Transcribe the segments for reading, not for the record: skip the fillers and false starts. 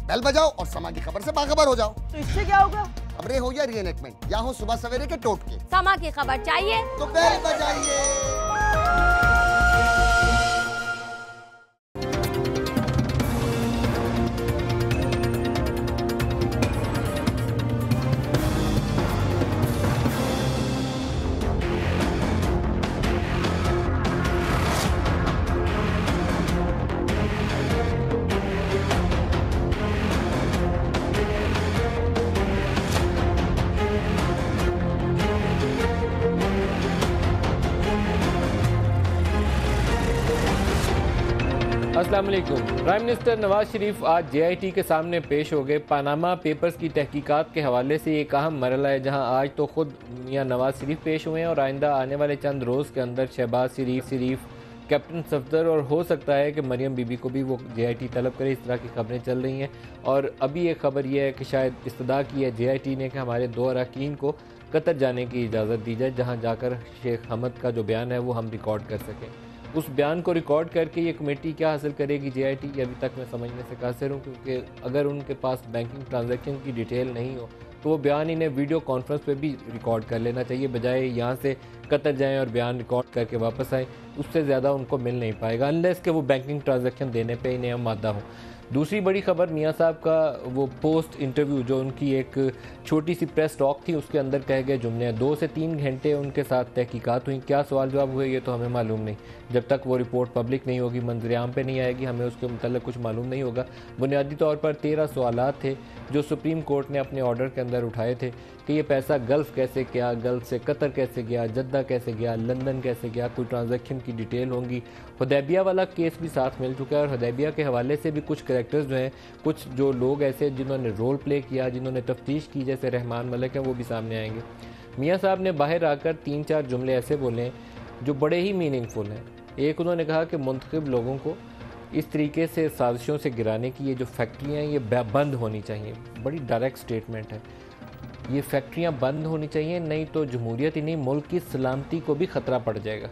بیل بجاؤ اور سما کی خبر سے باخبر ہو جاؤ۔ تو اس سے کیا ہوگا؟ خبریں ہو یا ری انیکٹمنٹ، یا ہو صبح سویرے کے ٹوٹکے، سما کی خبر چاہیے تو بیل بجائیے۔ السلام علیکم۔ پرائم منسٹر نواز شریف آج جے آئی ٹی کے سامنے پیش ہو گئے۔ پاناما پیپرز کی تحقیقات کے حوالے سے یہ ایک اہم مرحلہ ہے، جہاں آج تو خود میاں نواز شریف پیش ہوئے ہیں اور آئندہ آنے والے چند روز کے اندر شہباز شریف، کیپٹن صفدر اور ہو سکتا ہے کہ مریم بی بی کو بھی وہ جے آئی ٹی طلب کرے۔ اس طرح کی خبریں چل رہی ہیں، اور ابھی ایک خبر یہ ہے کہ شاید استدعا کی ہے جے آئی ٹی نے کہ ہمارے 2 اراکین کو قطر جانے کی اجازت دی جائے، جہاں جا کر شیخ حمد کا جو بیان ہے وہ ہم ریکارڈ کر سکیں۔ اس بیان کو ریکارڈ کر کے یہ کمیٹی کیا حاصل کرے گی جے آئی ٹی، یہ ابھی تک میں سمجھنے سے قاصر ہوں، کیونکہ اگر ان کے پاس بینکنگ ٹرانزیکشن کی ڈیٹیل نہیں ہو تو وہ بیان انہیں ویڈیو کانفرنس پہ بھی ریکارڈ کر لینا چاہیے، بجائے یہاں سے قطر جائیں اور بیان ریکارڈ کر کے واپس آئیں۔ اس سے زیادہ ان کو مل نہیں پائے گا انلیس کہ وہ بینکنگ ٹرانزیکشن دینے پہ انہیں آمادہ ہوں۔ دوسری بڑی خبر میاں صاحب کا وہ پوسٹ انٹرویو، جو ان کی ایک چھوٹی سی پریس ٹاک تھی، اس کے اندر کہے گئے جملے ہیں۔ 2 سے 3 گھنٹے ان کے ساتھ تحقیقات ہوئیں، کیا سوال جواب ہوئے یہ تو ہمیں معلوم نہیں، جب تک وہ رپورٹ پبلک نہیں ہوگی، منظر عام پہ نہیں آئے گی، ہمیں اس کے متعلق کچھ معلوم نہیں ہوگا۔ بنیادی طور پر 13 سوالات تھے جو سپریم کورٹ نے اپنے آرڈر کے اندر اٹھائے تھے کہ یہ پیسہ گلف کیسے گیا، گلف سے قطر کیسے گیا، جدہ کیسے گیا، لندن کیسے گیا، کوئی ٹرانزیکشن کی ڈیٹیل ہوں گی۔ حدیبیہ والا کیس بھی ساتھ مل چکا ہے، اور حدیبیہ کے حوالے سے بھی کچھ کریکٹرز جو ہیں، کچھ جو لوگ ایسے جنہوں نے رول پلے کیا، جنہوں نے تفتیش کی، جیسے رحمان ملک ہیں، وہ بھی سامنے آئیں گے۔ میاں صاحب نے باہر آ کر 3-4 جملے ایسے بولے ہیں جو بڑے ہی میننگ فل ہیں۔ ایک انہوں نے کہا کہ منتخب لوگوں کو اس طریقے سے سازشوں سے گرانے کی یہ جو فیکٹریاں ہیں یہ بند ہونی چاہیے۔ بڑی ڈائریکٹ سٹیٹمنٹ ہے، یہ فیکٹریاں بند ہونی چاہیے، نہیں تو جمہوریت ہی نہیں ملک کی سلامتی کو بھی خطرہ پڑ جائے گا۔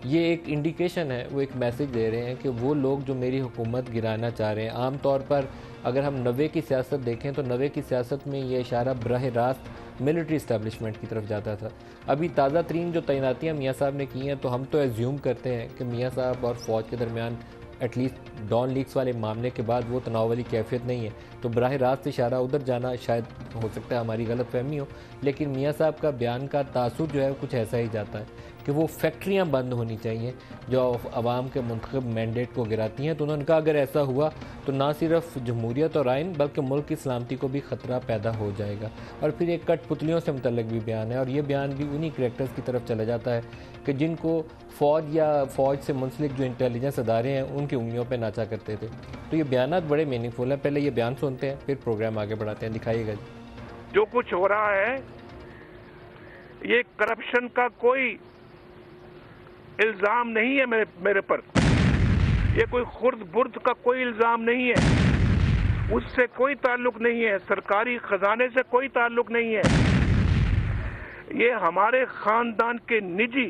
یہ ایک انڈیکیشن ہے، وہ ایک میسج دے رہے ہیں کہ وہ لوگ جو میری حکومت گرانا چاہ رہے ہیں، عام طور پر اگر ہم 90 کی سیاست دیکھیں تو 90 کی سیاست میں یہ اشارہ براہ راست ملٹری اسٹیبلشمنٹ کی طرف جاتا تھا۔ ابھی تازہ ترین جو تعیناتیاں میاں صاحب نے کی ہیں، تو ہم تو ایزیوم کرتے ہیں کہ میاں صاحب اور فوج کے درمیان ایٹ لیسٹ ڈان لیکس والے معاملے کے بعد وہ تناؤ والی کیفیت نہیں ہے، تو براہ راست اشارہ ادھر جانا شاید ہو سکتا ہے ہماری غلط فہمی ہو، لیکن میاں صاحب کا بیان کا تاثر جو ہے کچھ ایسا ہی جاتا ہے کہ وہ فیکٹریاں بند ہونی چاہیے جو عوام کے منتخب مینڈیٹ کو گراتی ہیں۔ تو انہوں نے کہا اگر ایسا ہوا تو نہ صرف جمہوریت اور آئین بلکہ ملک کی سلامتی کو بھی خطرہ پیدا ہو جائے گا۔ اور پھر ایک کٹ پتلیوں سے متعلق بھی بیان ہے، اور یہ بیان بھی انہی کریکٹرز کی طرف چلا جاتا ہے کہ جن کو فوج یا فوج سے منسلک جو انٹیلیجنس ادارے ہیں ان کی انگلیوں پہ ناچا کرتے تھے۔ تو یہ بیانات بڑے میننگ فل ہیں۔ پہلے یہ بیان سنتے ہیں، پھر پروگرام آگے بڑھاتے ہیں۔ دکھائیے گا جو کچھ ہو رہا ہے یہ کرپشن کا کوئی الزام نہیں ہے میرے پر، یہ کوئی خرد برد کا کوئی الزام نہیں ہے، اس سے کوئی تعلق نہیں ہے، سرکاری خزانے سے کوئی تعلق نہیں ہے، یہ ہمارے خاندان کے نجی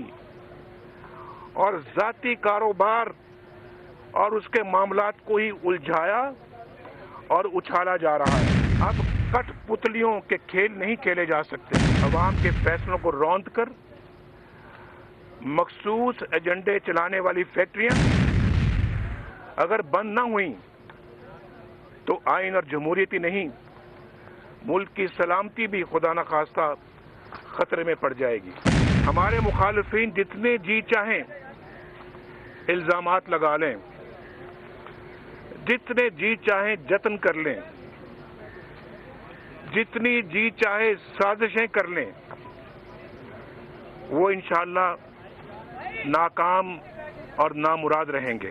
اور ذاتی کاروبار اور اس کے معاملات کو ہی الجھایا اور اچھالا جا رہا ہے۔ اب کٹ پتلیوں کے کھیل نہیں کھیلے جا سکتے۔ عوام کے فیصلوں کو روند کر مخصوص ایجنڈے چلانے والی فیکٹریاں اگر بند نہ ہوئیں تو آئین اور جمہوریت ہی نہیں، ملک کی سلامتی بھی خدا نخواستہ خطرے میں پڑ جائے گی۔ ہمارے مخالفین جتنے جی چاہیں الزامات لگا لیں، جتنے جی چاہیں جتن کر لیں، جتنی جی چاہے سازشیں کر لیں، وہ انشاءاللہ ناکام اور نامراد رہیں گے۔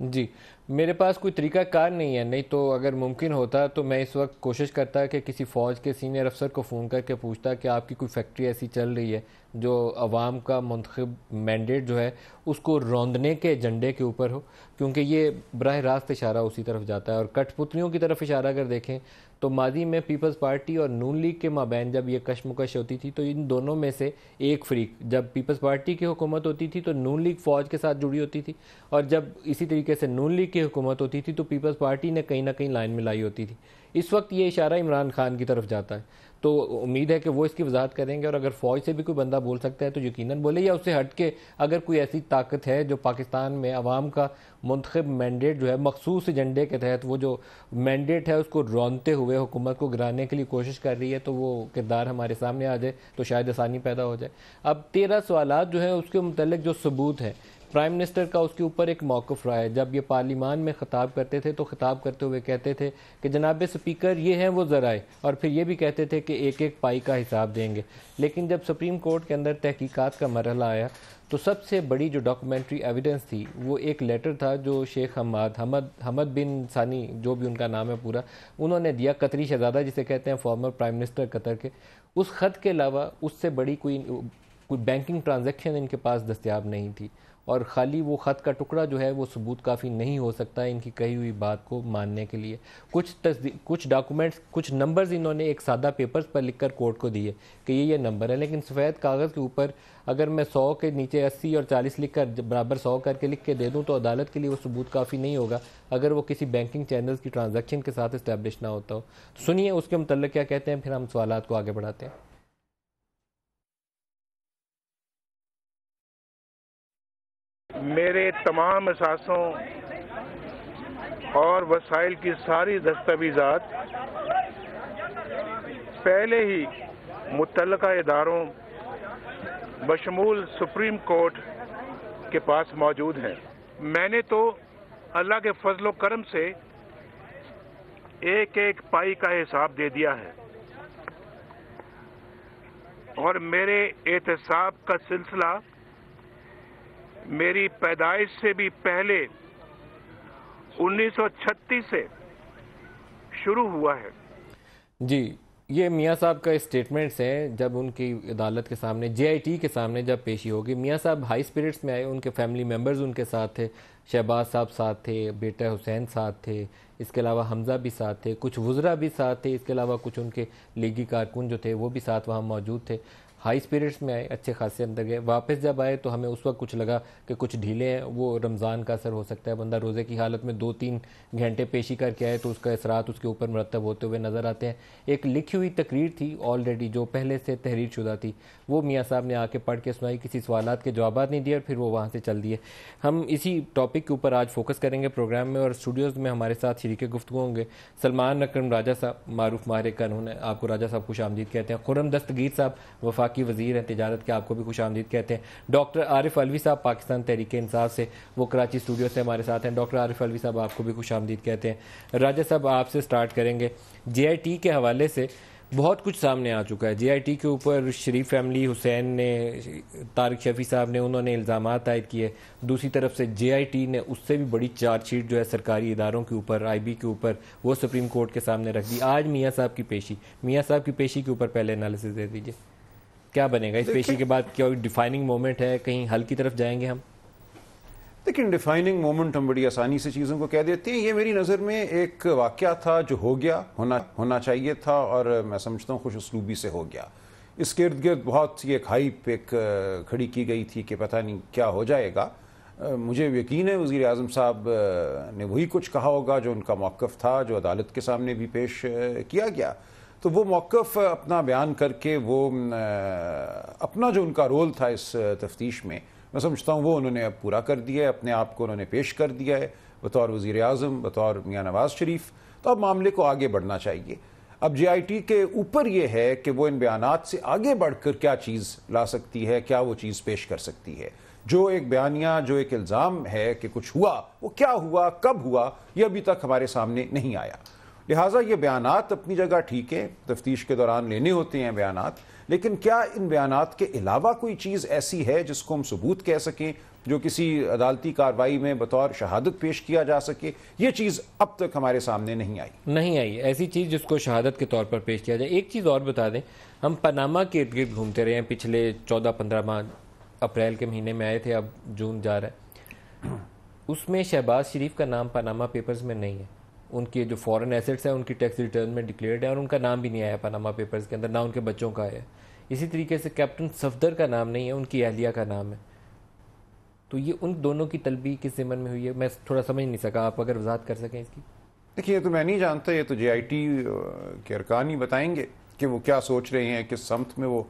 جی، میرے پاس کوئی طریقہ کار نہیں ہے، نہیں تو اگر ممکن ہوتا تو میں اس وقت کوشش کرتا کہ کسی فوج کے سینئر افسر کو فون کر کے پوچھتا کہ آپ کی کوئی فیکٹری ایسی چل رہی ہے جو عوام کا منتخب مینڈیٹ جو ہے اس کو روندنے کے ایجنڈے کے اوپر ہو، کیونکہ یہ براہ راست اشارہ اسی طرف جاتا ہے۔ اور کٹ پتلیوں کی طرف اشارہ اگر دیکھیں تو ماضی میں پیپلز پارٹی اور نون لیگ کے مابین جب یہ کشمکش ہوتی تھی تو ان دونوں میں سے ایک فریق، جب پیپلز پارٹی کی حکومت ہوتی تھی تو نون لیگ فوج کے ساتھ جڑی ہوتی تھی، اور جب اسی طریقے سے نون لیگ کی حکومت ہوتی تھی تو پیپلز پارٹی نے کہیں نہ کہیں لائن میں لائی ہوتی تھی. اس وقت یہ اشارہ عمران خان کی طرف جاتا ہے, تو امید ہے کہ وہ اس کی وضاحت کریں گے, اور اگر فوج سے بھی کوئی بندہ بول سکتا ہے تو یقیناً بولے, یا اس سے ہٹ کے اگر کوئی ایسی طاقت ہے جو پاکستان میں عوام کا منتخب مینڈیٹ جو ہے مخصوص ایجنڈے کے تحت وہ جو مینڈیٹ ہے اس کو رونتے ہوئے حکومت کو گرانے کے لیے کوشش کر رہی ہے, تو وہ کردار ہمارے سامنے آ جائے تو شاید آسانی پیدا ہو جائے. اب 13 سوالات جو ہیں اس کے متعلق جو ثبوت ہیں, پرائم منسٹر کا اس کے اوپر ایک موقف رہا ہے. جب یہ پارلیمان میں خطاب کرتے تھے تو خطاب کرتے ہوئے کہتے تھے کہ جناب سپیکر یہ ہیں وہ ذرائع, اور پھر یہ بھی کہتے تھے کہ ایک ایک پائی کا حساب دیں گے. لیکن جب سپریم کورٹ کے اندر تحقیقات کا مرحلہ آیا تو سب سے بڑی جو ڈاکومنٹری ایویڈنس تھی وہ ایک لیٹر تھا جو شیخ حمد بن ثانی, جو بھی ان کا نام ہے پورا, انہوں نے دیا, قطری شہزادہ جسے کہتے ہیں, فارمر پرائم منسٹر قطر کے. اس خط کے علاوہ اس سے بڑی کوئی بینکنگ ٹرانزیکشن ان کے پاس دستیاب نہیں تھی, اور خالی وہ خط کا ٹکڑا جو ہے وہ ثبوت کافی نہیں ہو سکتا ان کی کہی ہوئی بات کو ماننے کے لیے. کچھ ڈاکومنٹس, کچھ نمبرز انہوں نے ایک سادہ پیپرز پر لکھ کر کورٹ کو دیے کہ یہ نمبر ہے, لیکن سفید کاغذ کے اوپر اگر میں 100 کے نیچے 80 اور 40 لکھ کر برابر 100 کر کے لکھ کے دے دوں تو عدالت کے لیے وہ ثبوت کافی نہیں ہوگا اگر وہ کسی بینکنگ چینلز کی ٹرانزیکشن کے ساتھ اسٹیبلش نہ ہوتا ہو. سنیے اس کے متعلق کیا کہتے ہیں, پھر ہم سوالات کو آگے بڑھاتے ہیں. میرے تمام اثاثوں اور وسائل کی ساری دستاویزات پہلے ہی متعلقہ اداروں بشمول سپریم کورٹ کے پاس موجود ہیں. میں نے تو اللہ کے فضل و کرم سے ایک ایک پائی کا حساب دے دیا ہے, اور میرے احتساب کا سلسلہ میری پیدائش سے بھی پہلے 1936 سے شروع ہوا ہے. جی, یہ میاں صاحب کا اسٹیٹمنٹس ہیں جب ان کی عدالت کے سامنے JIT کے سامنے جب پیشی ہوگی. میاں صاحب ہائی اسپرٹس میں آئے, ان کے فیملی ممبرز ان کے ساتھ تھے, شہباز صاحب ساتھ تھے, بیٹا حسین ساتھ تھے, اس کے علاوہ حمزہ بھی ساتھ تھے, کچھ وزراء بھی ساتھ تھے, اس کے علاوہ کچھ ان کے لیگی کارکن جو تھے وہ بھی ساتھ وہاں موجود تھے. ہائی اسپرٹس میں آئے, اچھے خاصے اندر گئے. واپس جب آئے تو ہمیں اس وقت کچھ لگا کہ کچھ ڈھیلے ہیں, وہ رمضان کا اثر ہو سکتا ہے. بندہ روزے کی حالت میں 2-3 گھنٹے پیشی کر کے آئے تو اس کا اثرات اس کے اوپر مرتب ہوتے ہوئے نظر آتے ہیں. ایک لکھی ہوئی تقریر تھی آلریڈی جو پہلے سے تحریر شدہ تھی, وہ میاں صاحب نے آ کے پڑھ کے سنائی, کسی سوالات کے جوابات نہیں دیے اور پھر وہ وہاں سے چل دیے. ہم اسی ٹاپک کے اوپر آج فوکس کریں گے پروگرام میں, اور اسٹوڈیوز میں ہمارے ساتھ شریک گفتگو ہوں گے سلمان اکرم راجہ صاحب, معروف ماہر قانون ہے, آپ کو راجہ صاحب خوش آمدید کہتے ہیں. خرم دستگیر صاحب وفاقی وزیر ہیں تجارت کے, آپ کو بھی خوش آمدید کہتے ہیں. ڈاکٹر عارف علوی صاحب پاکستان تحریک انصاف سے, وہ کراچی اسٹوڈیو سے ہمارے ساتھ ہیں. ڈاکٹر عارف علوی صاحب آپ کو بھی خوش آمدید کہتے ہیں. راجہ صاحب آپ سے سٹارٹ کریں گے. JIT کے حوالے سے بہت کچھ سامنے آ چکا ہے. JIT کے اوپر شریف فیملی, حسین نے, طارق شفیع صاحب نے, انہوں نے الزامات عائد کیے. دوسری طرف سے JIT نے اس سے بھی بڑی چارج شیٹ جو ہے سرکاری اداروں کے اوپر, IB کے اوپر, وہ سپریم کورٹ کے سامنے رکھ دی. آج میاں صاحب کی پیشی, میاں صاحب کی پیشی کے اوپر پہلے انالیسس دے دیجیے. کیا بنے گا اس پیشی کے بعد؟ کیا ڈیفائننگ مومنٹ ہے, کہیں حل کی طرف جائیں گے ہم؟ لیکن ڈیفائننگ مومنٹ ہم بڑی آسانی سے چیزوں کو کہہ دیتے ہیں. یہ میری نظر میں ایک واقعہ تھا جو ہو گیا, ہونا چاہیے تھا, اور میں سمجھتا ہوں خوش اسلوبی سے ہو گیا. اس کے ارد گرد بہت ایک ہائپ ایک کھڑی کی گئی تھی کہ پتہ نہیں کیا ہو جائے گا. مجھے یقین ہے وزیر اعظم صاحب نے وہی کچھ کہا ہوگا جو ان کا موقف تھا, جو عدالت کے سامنے بھی پیش کیا گیا. تو وہ موقف اپنا بیان کر کے وہ اپنا جو ان کا رول تھا اس تفتیش میں سمجھتا ہوں وہ انہوں نے اب پورا کر دیا ہے, اپنے آپ کو انہوں نے پیش کر دیا ہے بطور وزیر اعظم, بطور میاں نواز شریف. تو اب معاملے کو آگے بڑھنا چاہیے. اب JIT کے اوپر یہ ہے کہ وہ ان بیانات سے آگے بڑھ کر کیا چیز لا سکتی ہے, کیا وہ چیز پیش کر سکتی ہے. جو ایک بیانیہ, جو ایک الزام ہے کہ کچھ ہوا, وہ کیا ہوا, کب ہوا, یہ ابھی تک ہمارے سامنے نہیں آیا. لہٰذا یہ بیانات اپنی جگہ ٹھیک ہے, تفتیش کے دوران لینے ہوتے ہیں بیانات, لیکن کیا ان بیانات کے علاوہ کوئی چیز ایسی ہے جس کو ہم ثبوت کہہ سکیں, جو کسی عدالتی کارروائی میں بطور شہادت پیش کیا جا سکے؟ یہ چیز اب تک ہمارے سامنے نہیں آئی ایسی چیز جس کو شہادت کے طور پر پیش کیا جائے. ایک چیز اور بتا دیں, ہم پاناما کے ارد گرد گھومتے رہے ہیں پچھلے 14-15 ماہ. اپریل کے مہینے میں آئے تھے, اب جون جا رہا ہے. اس میں شہباز شریف کا نام پاناما پیپرز میں نہیں ہے. ان کے جو فورن ایسٹس ہیں ان کی ٹیکس ریٹرن میں ڈکلیئرڈ ہے, اور ان کا نام بھی نہیں آیا پاناما پیپرز کے اندر, نہ ان کے بچوں کا ہے. اسی طریقے سے کیپٹن صفدر کا نام نہیں ہے, ان کی اہلیہ کا نام ہے. تو یہ ان دونوں کی طلبی کس ضمن میں ہوئی ہے؟ میں تھوڑا سمجھ نہیں سکا، آپ اگر وضاحت کر سکیں اس کی۔ دیکھیے، یہ تو میں نہیں جانتا، یہ تو جے آئی ٹی کے ارکان ہی بتائیں گے کہ وہ کیا سوچ رہے ہیں، کس سمت میں وہ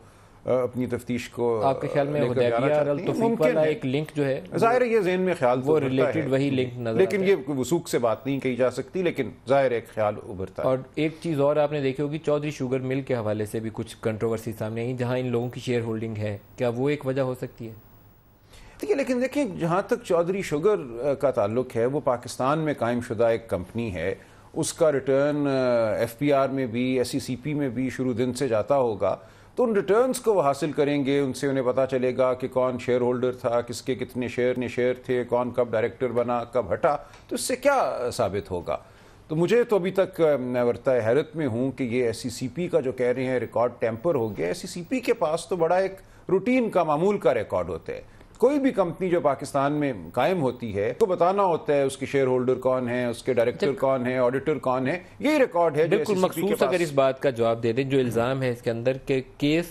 اپنی تفتیش کو آپ کے خیال میں حدیبیہ اور التوفیق والا ایک لنک جو ہے ظاہر ہے یہ ذہن میں خیال وہ ریلیٹڈ وہی لنک نظر لیکن یہ وثوق سے بات نہیں کہی جا سکتی، لیکن ظاہر ایک خیال ابھرتا ہے۔ اور ایک چیز اور آپ نے دیکھی ہوگی، چودھری شوگر مل کے حوالے سے بھی کچھ کنٹروورسی سامنے آئی جہاں ان لوگوں کی شیئر ہولڈنگ ہے، کیا وہ ایک وجہ ہو سکتی ہے؟ لیکن دیکھیں، جہاں تک چودھری شوگر کا تعلق ہے، وہ پاکستان میں قائم شدہ ایک کمپنی ہے، اس کا ریٹرن ایف پی آر میں بھی ایس ای سی پی میں بھی شروع دن سے جاتا ہوگا، تو ان ریٹرنز کو وہ حاصل کریں گے، ان سے انہیں پتہ چلے گا کہ کون شیئر ہولڈر تھا، کس کے کتنے شیئر تھے، کون کب ڈائریکٹر بنا، کب ہٹا، تو اس سے کیا ثابت ہوگا؟ تو مجھے تو ابھی تک میں ورطۂ حیرت میں ہوں کہ یہ ایس ای سی پی کا جو کہہ رہے ہیں ریکارڈ ٹیمپر ہو گیا، ایس ای سی پی کے پاس تو بڑا ایک روٹین کا معمول کا ریکارڈ ہوتا ہے۔ کوئی بھی کمپنی جو پاکستان میں قائم ہوتی ہے تو بتانا ہوتا ہے اس کے شیئر ہولڈر کون ہیں، اس کے ڈائریکٹر کون ہیں، آڈیٹر کون ہیں، یہی ریکارڈ ہے۔ بالکل مخصوص اگر اس بات کا جواب دے دیں، جو الزام ہے اس کے اندر کہ کیس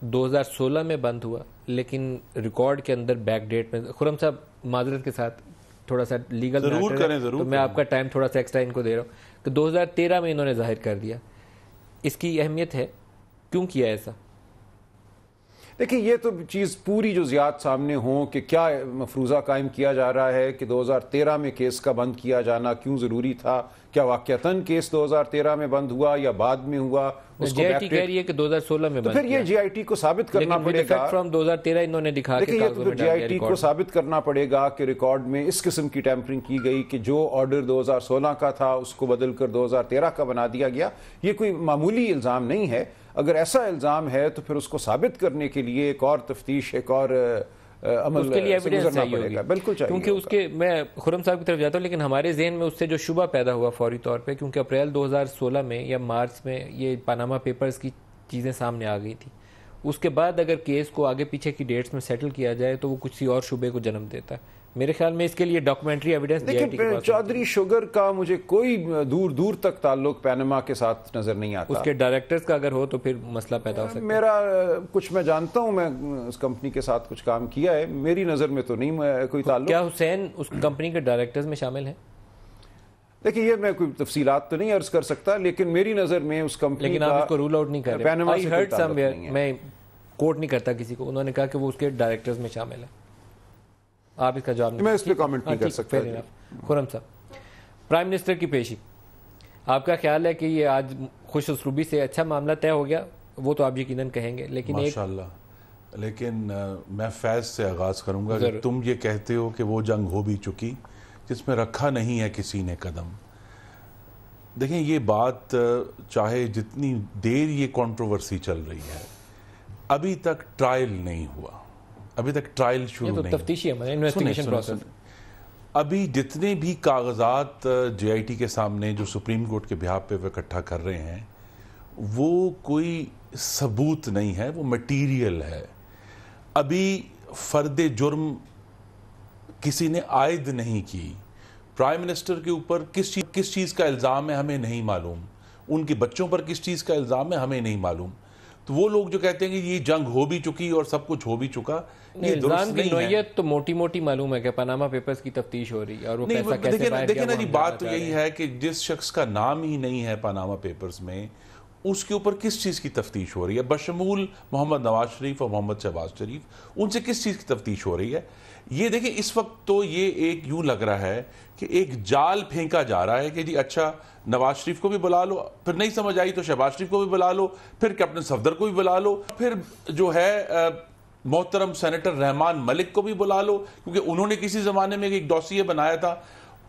2016 میں بند ہوا لیکن ریکارڈ کے اندر بیک ڈیٹ میں، خرم صاحب معذرت کے ساتھ تھوڑا سا لیگل ضرور کریں، تو میں آپ کا ٹائم تھوڑا سا ایکسٹرا ان کو دے رہا ہوں کہ 2013 میں انہوں نے ظاہر کر دیا، اس کی اہمیت ہے، کیوں کیا ایسا؟ دیکھیں، یہ تو چیز پوری جو زیاد سامنے ہوں کہ کیا مفروضہ قائم کیا جا رہا ہے کہ 2013 میں کیس کا بند کیا جانا کیوں ضروری تھا، کیا واقعتاً کیس 2013 میں بند ہوا یا بعد میں ہوا، اس کو جے آئی ٹی کہہ رہی ہے کہ 2016 میں بند تو پھر یہ جے آئی ٹی کو ثابت کرنا پڑے گا، فرام 2013 انہوں نے دکھا کے یہ تو جے آئی ٹی کو ثابت کرنا پڑے گا کہ ریکارڈ میں اس قسم کی ٹیمپرنگ کی گئی کہ جو آرڈر 2016 کا تھا اس کو بدل کر 2013 کا بنا دیا گیا۔ یہ کوئی معمولی الزام نہیں ہے، اگر ایسا الزام ہے تو پھر اس کو ثابت کرنے کے لیے ایک اور تفتیش، ایک اور عمل اس کے لیے ایویڈنس چاہیے پڑے گا، بالکل چاہیے، کیونکہ اس کے میں خرم صاحب کی طرف جاتا ہوں، لیکن ہمارے ذہن میں اس سے جو شبہ پیدا ہوا فوری طور پہ، کیونکہ اپریل 2016 میں یا مارچ میں یہ پاناما پیپرز کی چیزیں سامنے آ گئی تھی، اس کے بعد اگر کیس کو آگے پیچھے کی ڈیٹس میں سیٹل کیا جائے تو وہ کسی اور شبے کو جنم دیتا ہے۔ میرے خیال میں اس کے لیے ڈاکومنٹری ایویڈنس لیکن چودھری شوگر کا مجھے کوئی دور دور تک تعلق پینما کے ساتھ نظر نہیں آتا، اس کے ڈائریکٹرز کا اگر ہو تو پھر مسئلہ پیدا ہو سکتا ہے۔ میرا کچھ میں جانتا ہوں، میں اس کمپنی کے ساتھ کچھ کام کیا ہے، میری نظر میں تو نہیں کوئی تعلق۔ کیا حسین اس کمپنی کے ڈائریکٹرز میں شامل ہیں؟ دیکھیے، یہ میں کوئی تفصیلات تو نہیں عرض کر سکتا، لیکن میری نظر میں اس کمپنی لیکن آپ اس کو رول آؤٹ نہیں کر رہے۔ پینما آئی سے ہرڈ کوئی سم تعلق ویئر، نہیں ہے۔ میں کوٹ نہیں کرتا کسی کو، انہوں نے کہا کہ وہ اس کے ڈائریکٹرز میں شامل ہیں۔ آپ اس کا جواب نہیں، میں اس پہ کامنٹ نہیں کر سکتا۔ خرم صاحب، پرائم منسٹر کی پیشی، آپ کا خیال ہے کہ یہ آج خوش اسلوبی سے اچھا معاملہ طے ہو گیا؟ وہ تو آپ یقیناً کہیں گے، لیکن ماشاءاللہ، لیکن میں فیض سے آغاز کروں گا کہ تم یہ کہتے ہو کہ وہ جنگ ہو بھی چکی جس میں رکھا نہیں ہے کسی نے قدم۔ دیکھیں، یہ بات چاہے جتنی دیر یہ کنٹروورسی چل رہی ہے، ابھی تک ٹرائل نہیں ہوا، ابھی تک ٹرائل شروع نہیں، تفتیشی عمل، انویسٹیگیشن پروسیس۔ ابھی جتنے بھی کاغذات جے آئی ٹی کے سامنے جو سپریم کورٹ کے بہاف پہ وہ اکٹھا کر رہے ہیں، وہ کوئی ثبوت نہیں ہے، وہ مٹیریل ہے۔ ابھی فرد جرم کسی نے عائد نہیں کی، پرائم منسٹر کے اوپر کس چیز کا الزام ہے ہمیں نہیں معلوم، ان کے بچوں پر کس چیز کا الزام ہے ہمیں نہیں معلوم۔ تو وہ لوگ جو کہتے ہیں کہ یہ جنگ ہو بھی چکی اور سب کچھ ہو بھی چکا، یہ الزام کی نوعیت تو موٹی موٹی معلوم ہے کہ پاناما پیپرز کی تفتیش ہو رہی ہے اور وہ پیسہ کیسے باہر گیا۔ دیکھیں نا جی، بات تو یہی ہے کہ جس شخص کا نام ہی نہیں ہے پاناما پیپرز میں، اس کے اوپر کس چیز کی تفتیش ہو رہی ہے، بشمول محمد نواز شریف اور محمد شہباز شریف، ان سے کس چیز کی تفتیش ہو رہی ہے۔ یہ دیکھیں، اس وقت تو یہ ایک یوں لگ رہا ہے کہ ایک جال پھینکا جا رہا ہے کہ جی اچھا نواز شریف کو بھی بلا لو، پھر نہیں سمجھ آئی تو شہباز شریف کو بھی بلا لو، پھر کیپٹن صفدر کو بھی بلا لو، پھر جو ہے محترم سینیٹر رحمان ملک کو بھی بلا لو، کیونکہ انہوں نے کسی زمانے میں ایک ڈوسیے بنایا تھا۔